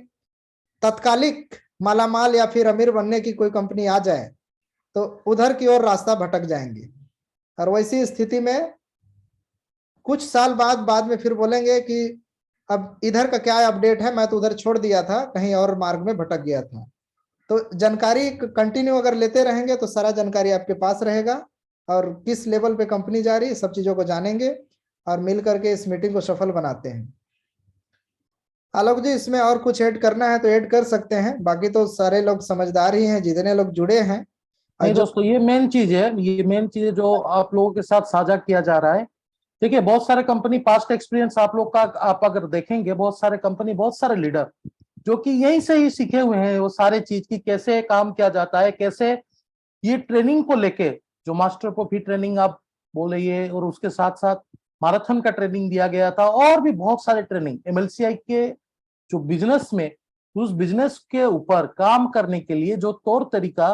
तत्कालिक मालामाल या फिर अमीर बनने की कोई कंपनी आ जाए तो उधर की ओर रास्ता भटक जाएंगे। और वैसी स्थिति में कुछ साल बाद में फिर बोलेंगे कि अब इधर का क्या अपडेट है, मैं तो उधर छोड़ दिया था, कहीं और मार्ग में भटक गया था। तो जानकारी कंटिन्यू अगर लेते रहेंगे तो सारा जानकारी आपके पास रहेगा, और किस लेवल पे कंपनी जा रही है सब चीजों को जानेंगे और मिल करके इस मीटिंग को सफल बनाते हैं। आलोक जी, इसमें और कुछ ऐड करना है तो ऐड कर सकते हैं, बाकी तो सारे लोग समझदार ही हैं जितने लोग जुड़े हैं। नहीं दोस्तों, ये मेन चीज है, ये मेन चीज है जो आप लोगों के साथ साझा किया जा रहा है। देखिए, बहुत सारे कंपनी पास्ट एक्सपीरियंस आप लोग का आप अगर देखेंगे, बहुत सारे कंपनी, बहुत सारे लीडर जो कि यहीं से ही सीखे हुए हैं वो सारे चीज की कैसे काम किया जाता है, कैसे ये ट्रेनिंग को लेके जो मास्टर कॉपी ट्रेनिंग आप बोलिए, और उसके साथ साथ मैराथन का ट्रेनिंग दिया गया था, और भी बहुत सारे ट्रेनिंग एमएलसीआई के जो बिजनेस में, उस बिजनेस के ऊपर काम करने के लिए जो तौर तरीका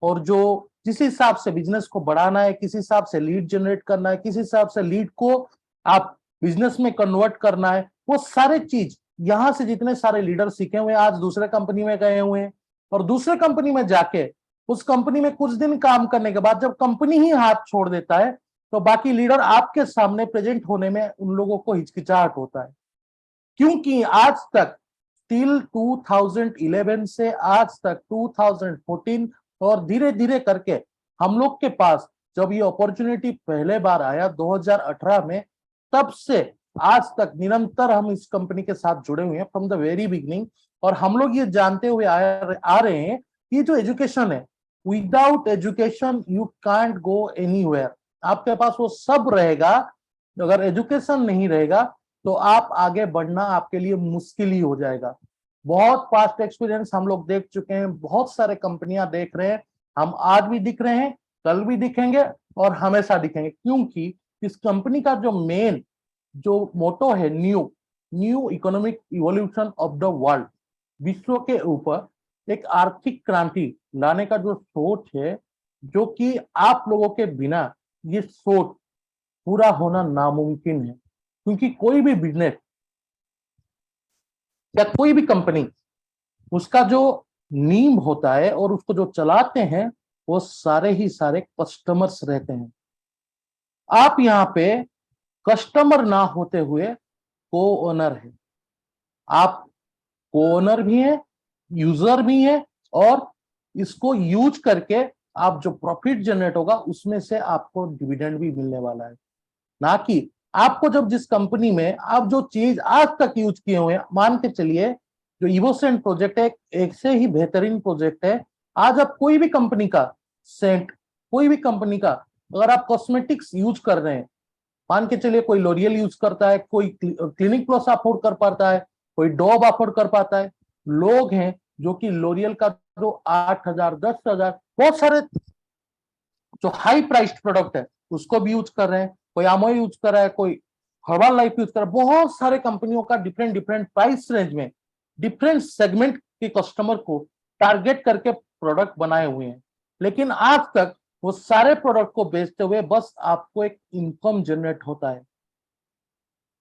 और जो जिस हिसाब से बिजनेस को बढ़ाना है, किस हिसाब से लीड जनरेट करना है, किस हिसाब से लीड को आप बिजनेस में कन्वर्ट करना है, वो सारे चीज यहाँ से जितने सारे लीडर सीखे हुए आज दूसरे कंपनी में गए हुए हैं, और दूसरे कंपनी में जाके उस कंपनी में कुछ दिन काम करने के बाद जब कंपनी ही हाथ छोड़ देता है तो बाकी लीडर आपके सामने प्रेजेंट होने में उन लोगों को हिचकिचाहट होता है। क्योंकि आज तक टिल 2011 से आज तक 2014 और धीरे धीरे करके हम लोग के पास जब ये अपॉर्चुनिटी पहले बार आया 2018 में, तब से आज तक निरंतर हम इस कंपनी के साथ जुड़े हुए हैं फ्रॉम द वेरी बिगिनिंग। और हम लोग ये जानते हुए आ रहे हैं कि जो एजुकेशन है, without education you can't go anywhere. आपके पास वो सब रहेगा, अगर एजुकेशन नहीं रहेगा तो आप आगे बढ़ना आपके लिए मुश्किल ही हो जाएगा। बहुत पास्ट एक्सपीरियंस हम लोग देख चुके हैं, बहुत सारे कंपनियां देख रहे हैं, हम आज भी दिख रहे हैं, कल भी दिखेंगे और हमेशा दिखेंगे, क्योंकि इस कंपनी का जो मेन जो मोटो है, new economic evolution of the world, विश्व के ऊपर एक आर्थिक क्रांति लाने का जो सोच है, जो कि आप लोगों के बिना ये सोच पूरा होना नामुमकिन है। क्योंकि कोई भी बिजनेस या कोई भी कंपनी, उसका जो नींव होता है और उसको जो चलाते हैं वो सारे ही सारे कस्टमर्स रहते हैं। आप यहाँ पे कस्टमर ना होते हुए को ओनर है, आप को ओनर भी हैं, यूजर भी हैं, और इसको यूज करके आप जो प्रॉफिट जनरेट होगा उसमें से आपको डिविडेंड भी मिलने वाला है। ना कि आपको जब जिस कंपनी में आप जो चीज आज तक यूज किए हुए हैं, मान के चलिए जो इवोसेंट प्रोजेक्ट है एक से ही बेहतरीन प्रोजेक्ट है। आज आप कोई भी कंपनी का सेंट, कोई भी कंपनी का अगर आप कॉस्मेटिक्स यूज कर रहे हैं, मान के चलिए कोई लॉरियल यूज करता है, कोई क्लिनिक प्लस अफोर्ड कर पाता है, कोई डॉब अफोर्ड कर पाता है, लोग हैं जो कि लोरियल का जो 8,000 10,000 बहुत सारे जो हाई प्राइस्ड प्रोडक्ट है उसको भी यूज कर रहे हैं, कोई आमो यूज कर रहा है, कोई हर्बल लाइफ यूज कर रहा है। बहुत सारे कंपनियों का डिफरेंट डिफरेंट प्राइस रेंज में डिफरेंट सेगमेंट के कस्टमर को टारगेट करके प्रोडक्ट बनाए हुए हैं। लेकिन आज तक वो सारे प्रोडक्ट को बेचते हुए बस आपको एक इनकम जनरेट होता है।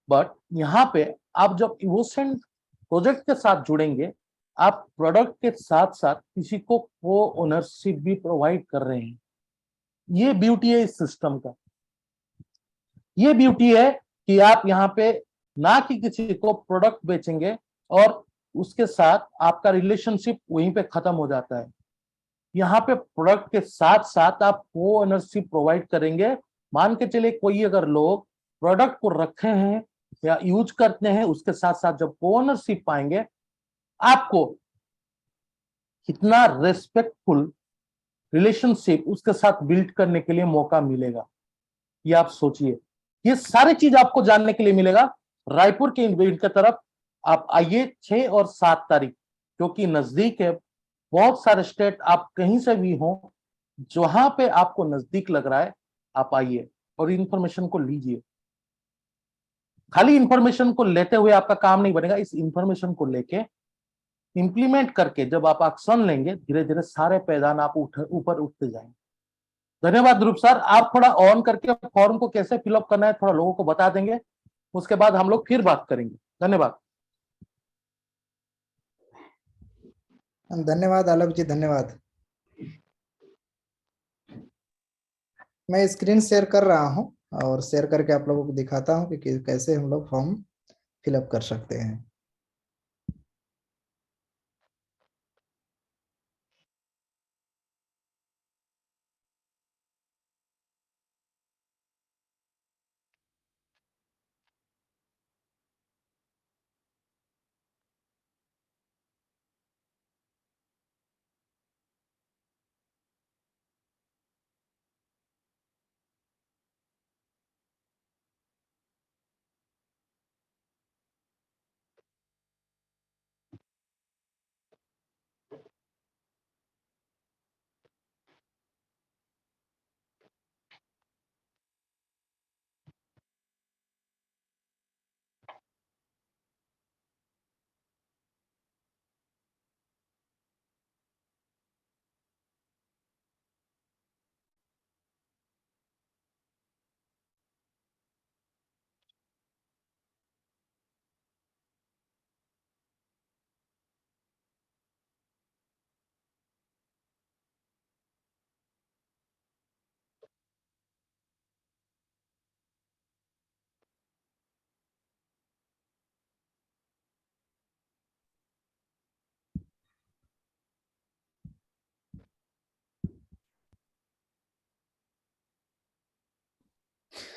बट यहाँ पे आप जब इवोसेंट प्रोजेक्ट के साथ जुड़ेंगे, आप प्रोडक्ट के साथ साथ किसी को को ओनरशिप भी प्रोवाइड कर रहे हैं। ये ब्यूटी है इस सिस्टम का। ये ब्यूटी है कि आप यहाँ पे ना कि किसी को प्रोडक्ट बेचेंगे और उसके साथ आपका रिलेशनशिप वहीं पे खत्म हो जाता है। यहाँ पे प्रोडक्ट के साथ साथ आप को ओनरशिप प्रोवाइड करेंगे। मान के चले कोई अगर लोग प्रोडक्ट को रखे हैं या यूज करते हैं, उसके साथ साथ जब को ओनरशिप पाएंगे, आपको कितना रेस्पेक्टफुल रिलेशनशिप उसके साथ बिल्ड करने के लिए मौका मिलेगा, ये आप सोचिए। ये सारी चीज आपको जानने के लिए मिलेगा रायपुर के इवेंट की तरफ। आप आइए 6 और 7 तारीख, जो कि नजदीक है। बहुत सारे स्टेट आप कहीं से भी हो, जहां पे आपको नजदीक लग रहा है आप आइए और इंफॉर्मेशन को लीजिए। खाली इंफॉर्मेशन को लेते हुए आपका काम नहीं बनेगा। इस इंफॉर्मेशन को लेके इंप्लीमेंट करके जब आप एक्शन लेंगे, धीरे धीरे सारे पैदान आप ऊपर उठते जाएंगे। धन्यवाद ध्रुव सर। आप थोड़ा ऑन करके फॉर्म को कैसे फिलअप करना है थोड़ा लोगों को बता देंगे, उसके बाद हम लोग फिर बात करेंगे। धन्यवाद। धन्यवाद आलोक जी, धन्यवाद। मैं स्क्रीन शेयर कर रहा हूं और शेयर करके आप लोगों को दिखाता हूं कि कैसे हम लोग फॉर्म फिलअप कर सकते हैं।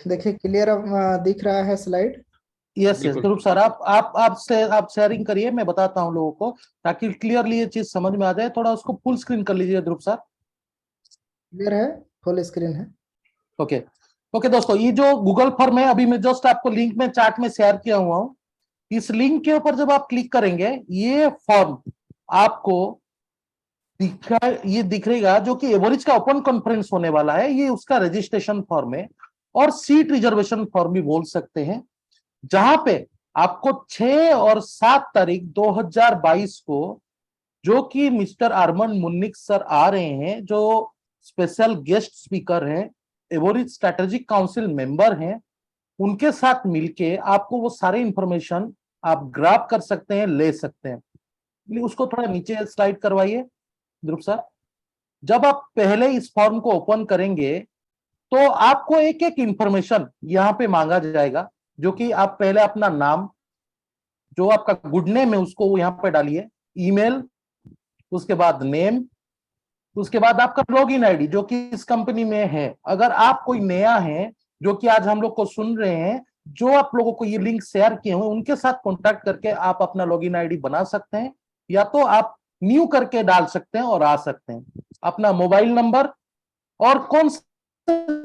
देखिए क्लियर दिख रहा है स्लाइड? यस यस ध्रुव सर, आप शेयरिंग करिए, मैं बताता हूँ लोगों को ताकि क्लियरली ये चीज समझ में आ जाए। थोड़ा उसको फुल स्क्रीन कर लीजिए ध्रुव सर। क्लियर है, फुल स्क्रीन है। ओके ओके दोस्तों, ये जो गूगल फॉर्म है अभी मैं जस्ट आपको लिंक में चार्ट में शेयर किया हुआ हूँ। इस लिंक के ऊपर जब आप क्लिक करेंगे, ये फॉर्म आपको ये दिखेगा, जो कि एवरेज का ओपन कॉन्फ्रेंस होने वाला है। ये उसका रजिस्ट्रेशन फॉर्म है और सीट रिजर्वेशन फॉर्म भी बोल सकते हैं, जहां पे आपको 6 और 7 तारीख 2022 को, जो कि मिस्टर अरमान मुन्निक सर आ रहे हैं, जो स्पेशल गेस्ट स्पीकर हैं, एवरेज स्ट्रेटेजिक काउंसिल मेंबर हैं, उनके साथ मिलके आपको वो सारे इंफॉर्मेशन आप ग्रैब कर सकते हैं, ले सकते हैं। उसको थोड़ा नीचे स्लाइड करवाइए ध्रुव सर। जब आप पहले इस फॉर्म को ओपन करेंगे तो आपको एक एक इंफॉर्मेशन यहाँ पे मांगा जाएगा, जो कि आप पहले अपना नाम, जो आपका गुड नेम है उसको यहाँ पे डालिए, ईमेल, उसके बाद नेम, उसके बाद आपका लॉगिन आईडी जो कि इस कंपनी में है। अगर आप कोई नया है जो कि आज हम लोग को सुन रहे हैं, जो आप लोगों को ये लिंक शेयर किए हुए उनके साथ कॉन्टैक्ट करके आप अपना लॉगिन आईडी बना सकते हैं, या तो आप न्यू करके डाल सकते हैं और आ सकते हैं। अपना मोबाइल नंबर और कौन से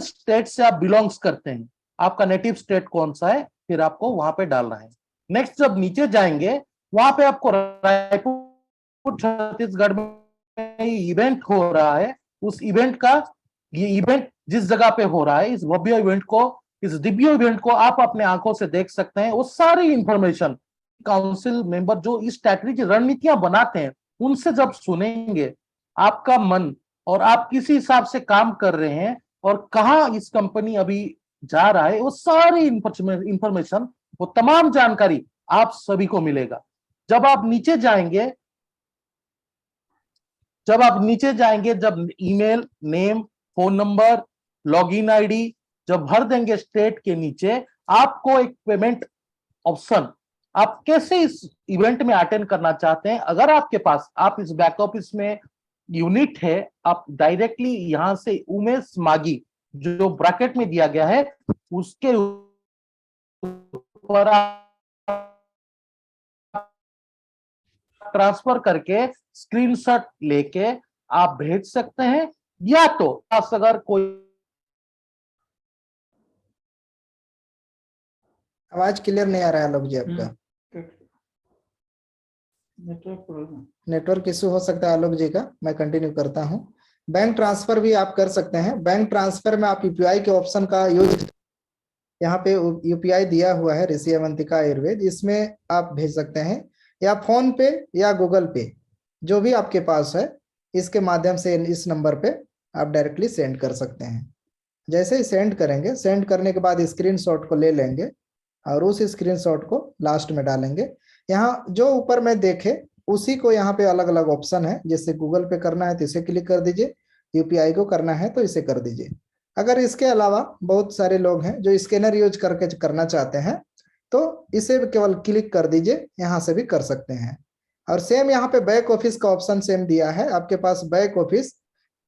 स्टेट से आप बिलोंग्स करते हैं, आपका नेटिव स्टेट कौन सा है, फिर आपको वहां पे डालना है। नेक्स्ट जब नीचे जाएंगे, वहां पे आपको रायपुर छत्तीसगढ़ में इवेंट हो रहा है, उस इवेंट का, ये इवेंट जिस जगह पे हो रहा है, इस भव्य इवेंट को, इस दिव्य इवेंट को आप अपने आंखों से देख सकते हैं। वो सारी इंफॉर्मेशन काउंसिल मेंबर जो इस स्ट्रैटेजी की रणनीतियां बनाते हैं, उनसे जब सुनेंगे, आपका मन, और आप किस हिसाब से काम कर रहे हैं और कहाँ इस कंपनी अभी जा रहा है, वो सारी इंफॉर्मेशन, वो तमाम जानकारी आप सभी को मिलेगा। जब आप नीचे जाएंगे, जब email, name, phone number, login ID जब भर देंगे स्टेट के नीचे, आपको एक पेमेंट ऑप्शन, आप कैसे इस इवेंट में अटेंड करना चाहते हैं, अगर आपके पास, आप इस बैक ऑफिस में यूनिट है, आप डायरेक्टली यहां से उमेश मागी जो ब्रैकेट में दिया गया है उसके ऊपर ट्रांसफर करके स्क्रीनशॉट लेके आप भेज सकते हैं, या तो अगर कोई आवाज क्लियर नहीं आ रहा है आलोक जी आपका। नेटवर्क इशू हो सकता है आलोक जी का। मैं कंटिन्यू करता हूं। बैंक ट्रांसफर भी आप कर सकते हैं। बैंक ट्रांसफर में आप यूपीआई के ऑप्शन का यूज, यहाँ पे यूपीआई दिया हुआ है ऋषि अवंतिका आयुर्वेद, इसमें आप भेज सकते हैं, या फोन पे या गूगल पे, जो भी आपके पास है, इसके माध्यम से इस नंबर पे आप डायरेक्टली सेंड कर सकते हैं। जैसे ही सेंड करेंगे, सेंड करने के बाद स्क्रीनशॉट को ले लेंगे और उस स्क्रीनशॉट को लास्ट में डालेंगे। यहाँ जो ऊपर में देखे उसी को यहाँ पे अलग अलग ऑप्शन है, जैसे गूगल पे करना है तो इसे क्लिक कर दीजिए, यूपीआई को करना है तो इसे कर दीजिए। अगर इसके अलावा बहुत सारे लोग हैं जो स्कैनर यूज करके करना चाहते हैं तो इसे केवल क्लिक कर दीजिए, यहाँ से भी कर सकते हैं। और सेम यहाँ पे बैक ऑफिस का ऑप्शन सेम दिया है। आपके पास बैक ऑफिस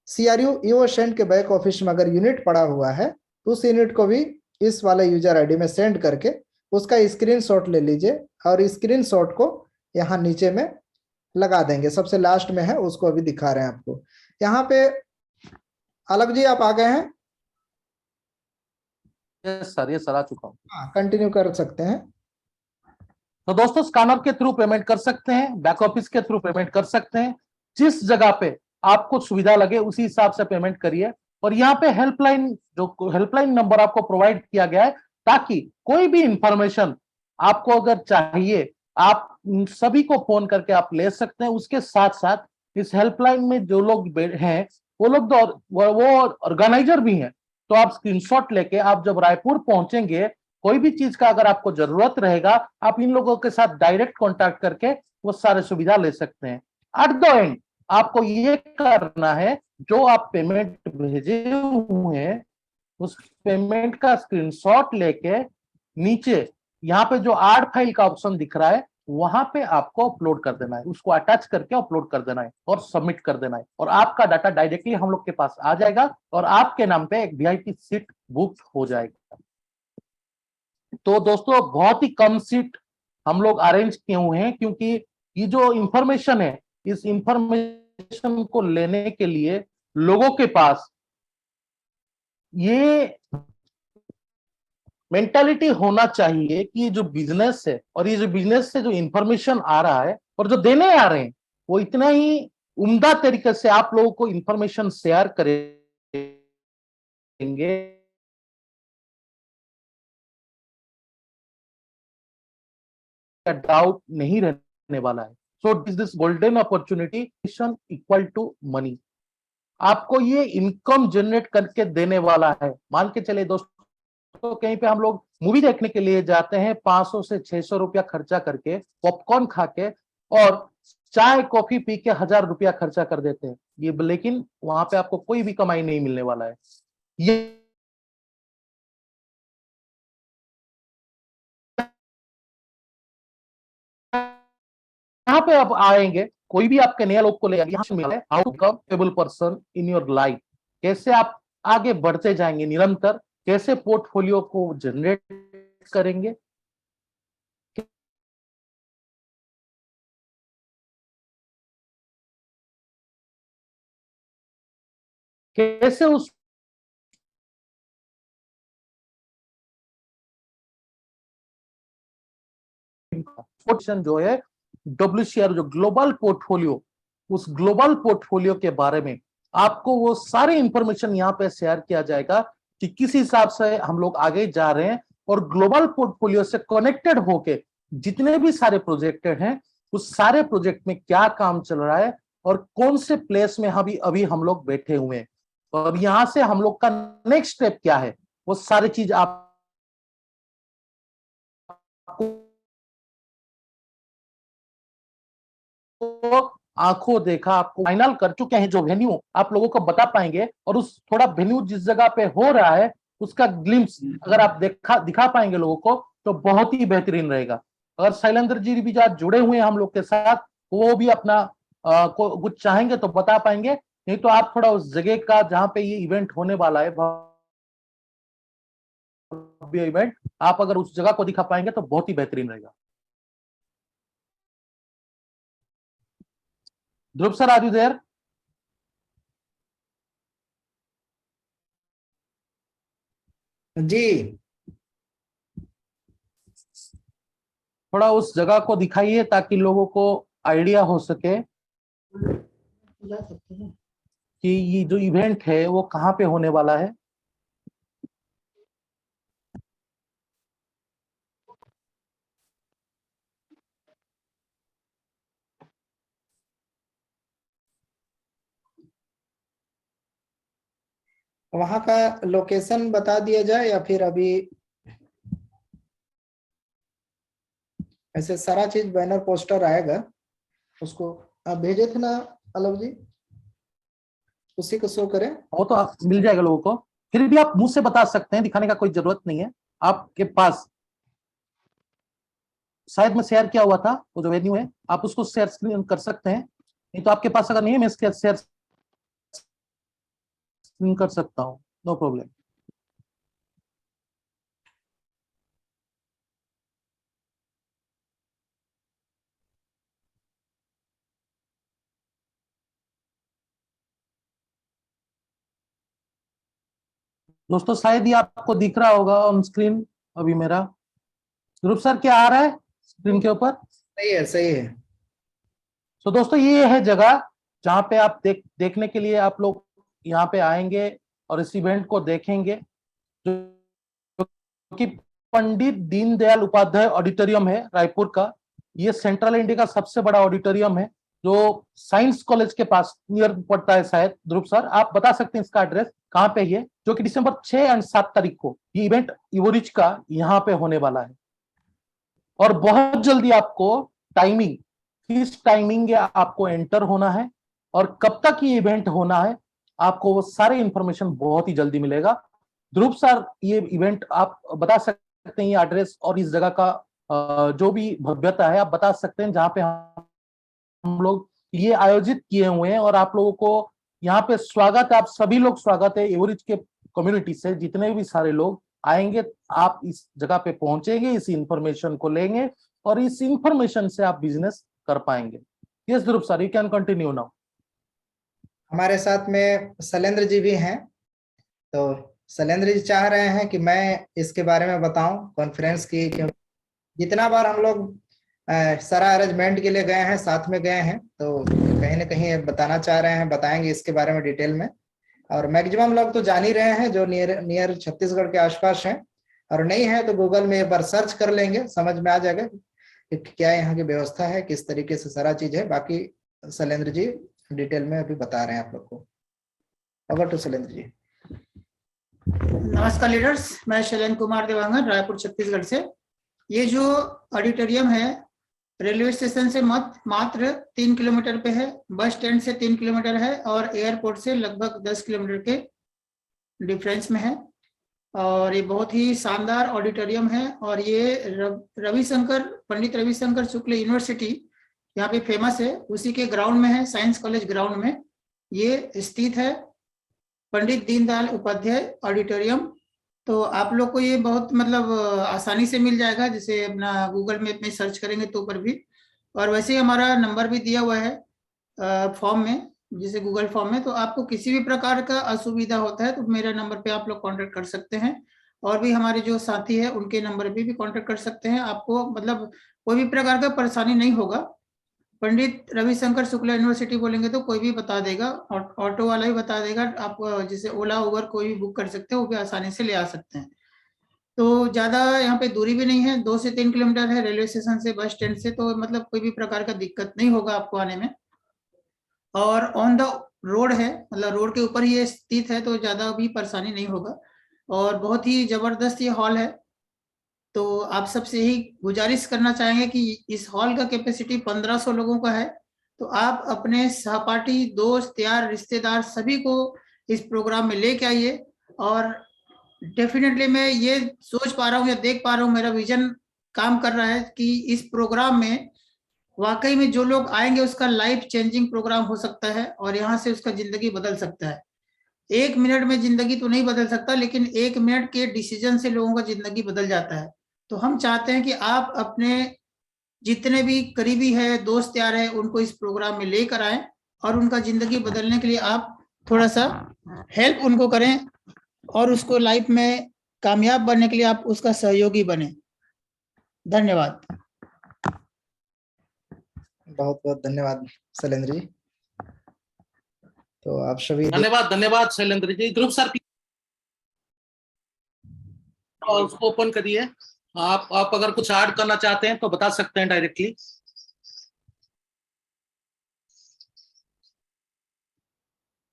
CRU EOSend के बैक ऑफिस में अगर यूनिट पड़ा हुआ है तो उस यूनिट को भी इस वाले यूजर आईडी में सेंड करके उसका स्क्रीनशॉट ले लीजिए और स्क्रीनशॉट को यहाँ नीचे में लगा देंगे। सबसे लास्ट में है, उसको अभी दिखा रहे हैं आपको। यहाँ पे अलग जी आप आ गए हैं? सर, ये सर आ चुका हूं। हाँ, कंटिन्यू कर सकते हैं। तो दोस्तों, स्कैनर के थ्रू पेमेंट कर सकते हैं, बैक ऑफिस के थ्रू पेमेंट कर सकते हैं, जिस जगह पे आपको सुविधा लगे उसी हिसाब से पेमेंट करिए। और यहाँ पे हेल्पलाइन नंबर आपको प्रोवाइड किया गया है, ताकि कोई भी इंफॉर्मेशन आपको अगर चाहिए, आप उन सभी को फोन करके आप ले सकते हैं। उसके साथ साथ इस हेल्पलाइन में जो लोग हैं, वो लोग वो ऑर्गेनाइजर भी हैं। तो आप स्क्रीनशॉट लेके आप जब रायपुर पहुंचेंगे, कोई भी चीज का अगर आपको जरूरत रहेगा, आप इन लोगों के साथ डायरेक्ट कांटेक्ट करके वो सारे सुविधा ले सकते हैं। एट द एंड आपको ये करना है, जो आप पेमेंट भेजे हुए हैं उस पेमेंट का स्क्रीनशॉट लेके नीचे यहाँ पे जो ऐड फाइल का ऑप्शन दिख रहा है, वहां पे आपको अपलोड कर देना है, उसको अटैच करके अपलोड कर देना है और सबमिट कर देना है, और आपका डाटा डायरेक्टली हम लोग के पास आ जाएगा और आपके नाम पे एक VIP सीट बुक हो जाएगा। तो दोस्तों, बहुत ही कम सीट हम लोग अरेंज किए हुए हैं, क्योंकि ये जो इंफॉर्मेशन है, इस इंफॉर्मेशन को लेने के लिए लोगों के पास ये मेंटालिटी होना चाहिए कि ये जो बिजनेस है, और ये जो बिजनेस से जो इंफॉर्मेशन आ रहा है और जो देने आ रहे हैं, वो इतना ही उम्दा तरीके से आप लोगों को इंफॉर्मेशन शेयर करेंगे, डाउट नहीं रहने वाला है। So this golden opportunity equal to money आपको ये इनकम जनरेट करके देने वाला है। मान के चले दोस्तों, कहीं पे हम लोग मूवी देखने के लिए जाते हैं, 500 से 600 रुपया खर्चा करके, पॉपकॉर्न खा के और चाय कॉफी पी के 1000 रुपया खर्चा कर देते हैं ये, लेकिन वहां पे आपको कोई भी कमाई नहीं मिलने वाला है। ये यहाँ पे आप आएंगे, कोई भी आपके नया लोग को ले यहाँ से मिला है how to become able person in your life, कैसे आप आगे बढ़ते जाएंगे निरंतर, कैसे पोर्टफोलियो को जनरेट करेंगे, कैसे उस जो है WCR जो ग्लोबल पोर्टफोलियो उस ग्लोबल पोर्टफोलियो के बारे में आपको वो सारी इंफॉर्मेशन यहाँ पे शेयर किया जाएगा कि किस हिसाब से हम लोग आगे जा रहे हैं, और ग्लोबल पोर्टफोलियो से कनेक्टेड होके जितने भी सारे प्रोजेक्टेड हैं उस सारे प्रोजेक्ट में क्या काम चल रहा है और कौन से प्लेस में अभी हम लोग बैठे हुए हैं, और यहां से हम लोग का नेक्स्ट स्टेप क्या है, वो सारी चीज आपको आंखों देखा, आपको फाइनल कर चुके हैं, जो वेन्यू आप लोगों को बता पाएंगे, और उस थोड़ा वेन्यू जिस जगह पे हो रहा है उसका ग्लिम्स अगर आप दिखा पाएंगे लोगों को तो बहुत ही बेहतरीन रहेगा। अगर शैलेंद्र जी भी आज जुड़े हुए हैं हम लोग के साथ, वो भी अपना कुछ चाहेंगे तो बता पाएंगे, नहीं तो आप थोड़ा उस जगह का जहां पे ये इवेंट होने वाला है इवेंट, आप अगर उस जगह को दिखा पाएंगे तो बहुत ही बेहतरीन रहेगा। ध्रुव सर, आर यू देयर? जी, थोड़ा उस जगह को दिखाइए ताकि लोगों को आइडिया हो सके कि ये जो इवेंट है वो कहाँ पे होने वाला है। वहां का लोकेशन बता दिया जाए या फिर अभी? ऐसे सारा चीज बैनर पोस्टर आएगा, उसको आप भेजे थे ना अलग जी, उसी को शो करें। वो तो मिल जाएगा लोगों को, फिर भी आप मुंह से बता सकते हैं, दिखाने का कोई जरूरत नहीं है। आपके पास शायद मैं शेयर किया हुआ था वो जो वेन्यू है, आप उसको शेयर स्क्रीन कर सकते हैं, नहीं तो आपके पास अगर नहीं है मैं शेयर स्क्रीन कर सकता हूँ, नो प्रॉब्लम। दोस्तों शायद ही आपको दिख रहा होगा ऑन स्क्रीन अभी मेरा। ध्रुव सर, क्या आ रहा है स्क्रीन के ऊपर? सही है, सही है। तो दोस्तों ये है जगह जहां पे आप देखने के लिए आप लोग यहाँ पे आएंगे और इस इवेंट को देखेंगे, जो कि पंडित दीनदयाल उपाध्याय ऑडिटोरियम है रायपुर का। ये सेंट्रल इंडिया का सबसे बड़ा ऑडिटोरियम है जो साइंस कॉलेज के पास नियर पड़ता है। शायद ध्रुव सर आप बता सकते हैं इसका एड्रेस कहाँ पे है, जो कि दिसंबर 6 और 7 तारीख को ये इवेंट इवोरिच का यहाँ पे होने वाला है। और बहुत जल्दी आपको टाइमिंग, किस टाइमिंग आपको एंटर होना है और कब तक ये इवेंट होना है, आपको वो सारे इंफॉर्मेशन बहुत ही जल्दी मिलेगा। ध्रुव सर ये इवेंट आप बता सकते हैं, ये एड्रेस और इस जगह का जो भी भव्यता है आप बता सकते हैं जहां पे हम लोग ये आयोजित किए हुए हैं, और आप लोगों को यहाँ पे स्वागत है। आप सभी लोग स्वागत है एवरेज के कम्युनिटी से, जितने भी सारे लोग आएंगे आप इस जगह पे पहुंचेंगे, इस इंफॉर्मेशन को लेंगे और इस इंफॉर्मेशन से आप बिजनेस कर पाएंगे। Yes Dhruv sir, you can continue now. हमारे साथ में शैलेंद्र जी भी हैं, तो शैलेंद्र जी चाह रहे हैं कि मैं इसके बारे में बताऊं कॉन्फ्रेंस की, क्योंकि जितना बार हम लोग सारा अरेंजमेंट के लिए गए हैं, साथ में गए हैं, तो कहीं ना कहीं बताना चाह रहे हैं, बताएंगे इसके बारे में डिटेल में। और मैक्सिमम लोग तो जान ही रहे हैं जो नियर छत्तीसगढ़ के आसपास हैं, और नहीं है तो गूगल में एक बार सर्च कर लेंगे, समझ में आ जाएगा कि क्या यहाँ की व्यवस्था है, किस तरीके से सारा चीज है। बाकी शैलेंद्र जी डिटेल में अभी बता रहे हैं आप लोग को। Over to Shailendra ji. नमस्कार लीडर्स, मैं शैलेंद्र कुमार देवांगन रायपुर छत्तीसगढ़ से। ये जो ऑडिटोरियम है रेलवे स्टेशन से मात्र 3 किलोमीटर पे है, बस स्टैंड से 3 किलोमीटर है और एयरपोर्ट से लगभग 10 किलोमीटर के डिफरेंस में है। और ये बहुत ही शानदार ऑडिटोरियम है, और ये पंडित रविशंकर शुक्ल यूनिवर्सिटी यहाँ पे फेमस है, उसी के ग्राउंड में है, साइंस कॉलेज ग्राउंड में ये स्थित है पंडित दीनदयाल उपाध्याय ऑडिटोरियम। तो आप लोग को ये बहुत मतलब आसानी से मिल जाएगा, जैसे अपना गूगल मैप में सर्च करेंगे तो ऊपर भी, और वैसे ही हमारा नंबर भी दिया हुआ है फॉर्म में, जैसे गूगल फॉर्म में। तो आपको किसी भी प्रकार का असुविधा होता है तो मेरा नंबर पे आप लोग कांटेक्ट कर सकते हैं, और भी हमारे जो साथी है उनके नंबर पे भी कांटेक्ट कर सकते हैं। आपको मतलब कोई भी प्रकार का परेशानी नहीं होगा। पंडित रविशंकर शुक्ला यूनिवर्सिटी बोलेंगे तो कोई भी बता देगा, ऑटो वाला भी बता देगा। आप जैसे ओला उबर कोई भी बुक कर सकते हैं, वो भी आसानी से ले आ सकते हैं। तो ज्यादा यहाँ पे दूरी भी नहीं है, 2 से 3 किलोमीटर है रेलवे स्टेशन से, बस स्टैंड से, तो मतलब कोई भी प्रकार का दिक्कत नहीं होगा आपको आने में। और ऑन द रोड है, मतलब रोड के ऊपर ही ये स्थित है, तो ज्यादा भी परेशानी नहीं होगा। और बहुत ही जबरदस्त ये हॉल है। तो आप सबसे यही गुजारिश करना चाहेंगे कि इस हॉल का कैपेसिटी 1500 लोगों का है। तो आप अपने सहपाठी, दोस्त, यार, रिश्तेदार सभी को इस प्रोग्राम में लेके आइए। और डेफिनेटली मैं ये सोच पा रहा हूँ या देख पा रहा हूँ, मेरा विजन काम कर रहा है कि इस प्रोग्राम में वाकई में जो लोग आएंगे उसका लाइफ चेंजिंग प्रोग्राम हो सकता है, और यहाँ से उसका जिंदगी बदल सकता है। 1 मिनट में जिंदगी तो नहीं बदल सकता, लेकिन 1 मिनट के डिसीजन से लोगों का जिंदगी बदल जाता है। तो हम चाहते हैं कि आप अपने जितने भी करीबी है, दोस्त यार है, उनको इस प्रोग्राम में लेकर आए, और उनका जिंदगी बदलने के लिए आप थोड़ा सा हेल्प उनको करें, और उसको लाइफ में कामयाब बनने के लिए आप उसका सहयोगी बने। धन्यवाद। बहुत बहुत धन्यवाद शैलेंद्र जी। तो आप सभी धन्यवाद शैलेंद्र जी। ध्रुव सर उसको ओपन करिए। आप अगर कुछ ऐड करना चाहते हैं तो बता सकते हैं डायरेक्टली।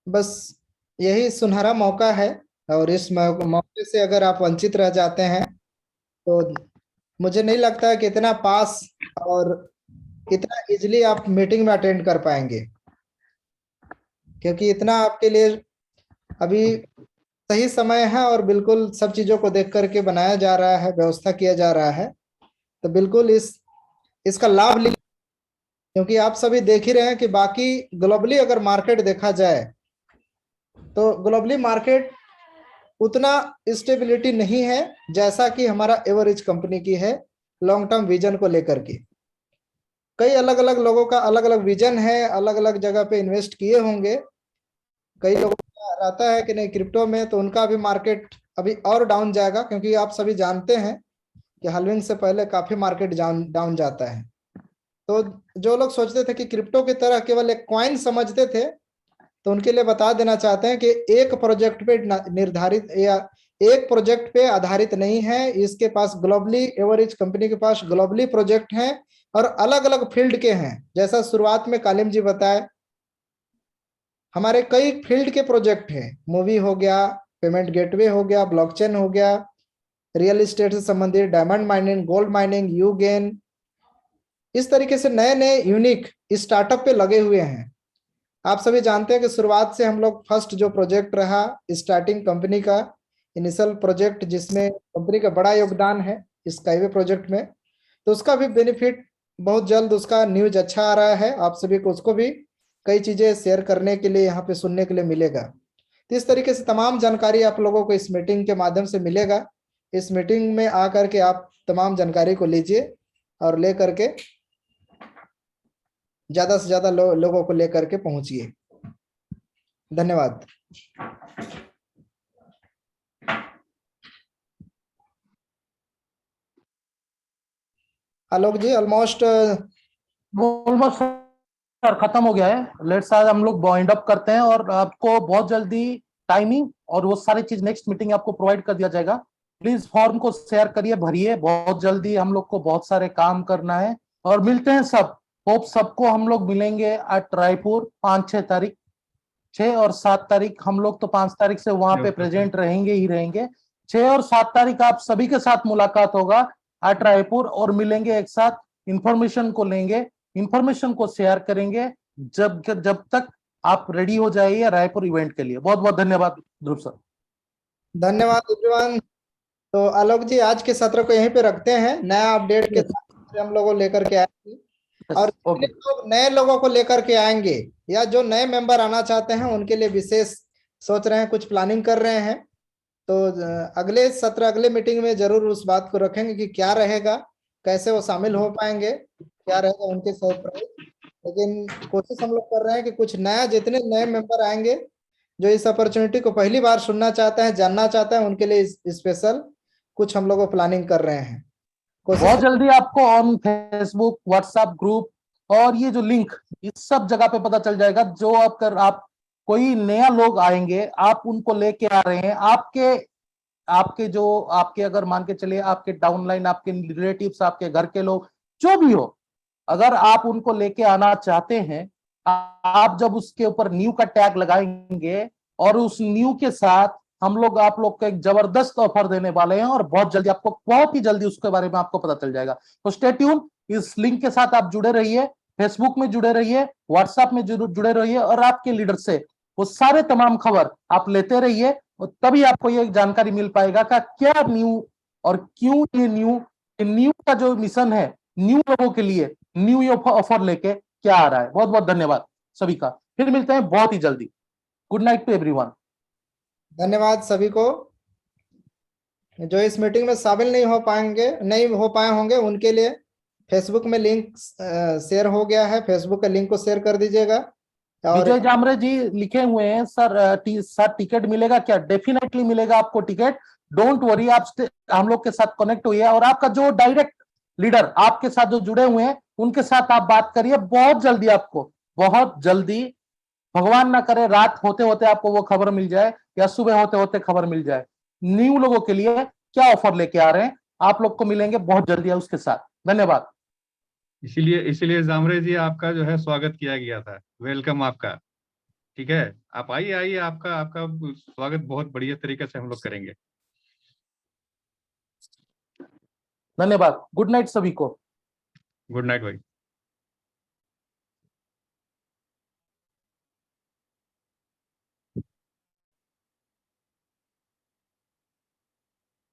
बस यही सुनहरा मौका है, और इस मौके से अगर आप वंचित रह जाते हैं तो मुझे नहीं लगता है कि इतना पास और इतना इजीली आप मीटिंग में अटेंड कर पाएंगे, क्योंकि इतना आपके लिए अभी सही समय है और बिल्कुल सब चीजों को देख करके बनाया जा रहा है, व्यवस्था किया जा रहा है। तो बिल्कुल इसका लाभ लीजिए, क्योंकि आप सभी देख ही रहे हैं कि बाकी ग्लोबली अगर मार्केट देखा जाए तो ग्लोबली मार्केट उतना स्टेबिलिटी नहीं है जैसा कि हमारा एवरेज कंपनी की है लॉन्ग टर्म विजन को लेकर के। कई अलग अलग लोगों का अलग अलग विजन है, अलग अलग जगह पे इन्वेस्ट किए होंगे। कई लोगों का रहता है कि नहीं क्रिप्टो में, तो उनका भी मार्केट अभी और डाउन जाएगा, क्योंकि आप सभी जानते हैं कि हाल्विंग से पहले काफी मार्केट डाउन जाता है। तो जो लोग सोचते थे कि क्रिप्टो की तरह केवल एक कॉइन समझते थे, तो उनके लिए बता देना चाहते हैं कि एक प्रोजेक्ट पे निर्धारित या एक प्रोजेक्ट पे आधारित नहीं है। इसके पास ग्लोबली, एवरेज कंपनी के पास ग्लोबली प्रोजेक्ट हैं और अलग अलग फील्ड के हैं। जैसा शुरुआत में कालिम जी बताए, हमारे कई फील्ड के प्रोजेक्ट हैं। मूवी हो गया, पेमेंट गेटवे हो गया, ब्लॉकचेन हो गया, रियल एस्टेट से संबंधित diamond mining, gold mining, Eugene, इस तरीके से नए नए यूनिक स्टार्टअप पे लगे हुए हैं। आप सभी जानते हैं कि शुरुआत से हम लोग फर्स्ट जो प्रोजेक्ट रहा स्टार्टिंग कंपनी का इनिशियल प्रोजेक्ट, जिसमें कंपनी का बड़ा योगदान है स्काईवे प्रोजेक्ट में, तो उसका भी बेनिफिट बहुत जल्द, उसका न्यूज अच्छा आ रहा है। आप सभी को उसको भी कई चीजें शेयर करने के लिए, यहाँ पे सुनने के लिए मिलेगा। तो इस तरीके से तमाम जानकारी आप लोगों को इस मीटिंग के माध्यम से मिलेगा। इस मीटिंग में आकर के आप तमाम जानकारी को लीजिए और लेकर के ज्यादा से ज्यादा लोगों को लेकर के पहुंचिए। धन्यवाद। आलोक जी, ऑलमोस्ट सर खत्म हो गया है। लेट्स आज हम लोग वाइंड अप करते हैं, और आपको बहुत जल्दी टाइमिंग और वो सारी चीज नेक्स्ट मीटिंग आपको प्रोवाइड कर दिया जाएगा। प्लीज फॉर्म को शेयर करिए, भरिए। बहुत जल्दी हम लोग को बहुत सारे काम करना है, और मिलते हैं सब। होप सबको हम लोग मिलेंगे एट रायपुर 5-6 तारीख, 6 और 7 तारीख। हम लोग तो 5 तारीख से वहां पे प्रेजेंट रहेंगे ही रहेंगे। 6 और 7 तारीख आप सभी के साथ मुलाकात होगा एट रायपुर, और मिलेंगे एक साथ, इंफॉर्मेशन को लेंगे, इंफॉर्मेशन को शेयर करेंगे जब तक आप रेडी हो जाइए रायपुर इवेंट के लिए। बहुत बहुत धन्यवाद ध्रुव सर। धन्यवाद एवरीवन। तो आलोक जी, आज के सत्र को यहीं पे रखते हैं। नया अपडेट के साथ हम लोगों लेकर के आएंगे, और लोग नए लोगों को लेकर के आएंगे या जो नए मेंबर आना चाहते हैं उनके लिए विशेष सोच रहे हैं, कुछ प्लानिंग कर रहे हैं। तो अगले सत्र, अगले मीटिंग में जरूर उस बात को रखेंगे कि क्या रहेगा, कैसे वो शामिल हो पाएंगे, क्या रहेगा उनके सरप्राइज। लेकिन कोशिश हम लोग कर रहे हैं कि कुछ नया, जितने नए मेंबर आएंगे जो इस अपॉर्चुनिटी को पहली बार सुनना चाहते हैं, जानना चाहते हैं, उनके लिए स्पेशल कुछ हम लोग प्लानिंग कर रहे हैं। बहुत जल्दी आपको ऑन फेसबुक, व्हाट्सएप ग्रुप और ये जो लिंक इस सब जगह पे पता चल जाएगा। जो आप कोई नया लोग आएंगे, आप उनको लेके आ रहे हैं, आपके अगर मान के चलिए आपके डाउनलाइन, आपके रिलेटिव्स, आपके घर के लोग जो भी हो, अगर आप उनको लेके आना चाहते हैं, आप जब उसके ऊपर न्यू का टैग लगाएंगे और उस न्यू के साथ हम लोग आप लोग को एक जबरदस्त ऑफर देने वाले हैं और बहुत जल्दी आपको, बहुत ही जल्दी उसके बारे में आपको पता चल जाएगा। तो स्टे ट्यून, इस लिंक के साथ आप जुड़े रहिए, फेसबुक में जुड़े रहिए, व्हाट्सएप में जुड़े रहिए और आपके लीडर से वो सारे तमाम खबर आप लेते रहिए और तभी आपको ये जानकारी मिल पाएगा कि क्या न्यू और क्यों ये न्यू का जो मिशन है न्यू लोगों के लिए, न्यू ऑफर लेके क्या आ रहा है। बहुत बहुत धन्यवाद सभी का, फिर मिलते हैं बहुत ही जल्दी। Good night to everyone. धन्यवाद सभी को। जो इस मीटिंग में शामिल नहीं हो पाए होंगे उनके लिए फेसबुक में लिंक शेयर हो गया है, फेसबुक के लिंक को शेयर कर दीजिएगा। और विजय जामरे जी लिखे हुए हैं, सर टिकट मिलेगा क्या? डेफिनेटली मिलेगा आपको टिकट, डोंट वरी। आप हम लोग के साथ कनेक्ट हुई है और आपका जो डायरेक्ट लीडर आपके साथ जो जुड़े हुए हैं उनके साथ आप बात करिए, बहुत जल्दी आपको, बहुत जल्दी, भगवान ना करे रात होते होते आपको वो खबर मिल जाए या सुबह होते होते खबर मिल जाए। न्यू लोगों के लिए क्या ऑफर लेके आ रहे हैं, आप लोग को मिलेंगे बहुत जल्दी है उसके साथ। धन्यवाद। इसीलिए जामरे जी आपका जो है स्वागत किया गया था, वेलकम आपका। ठीक है, आप आइए, आपका आपका स्वागत बहुत बढ़िया तरीके से हम लोग करेंगे। धन्यवाद, गुड नाइट सभी को। गुड नाइट भाई।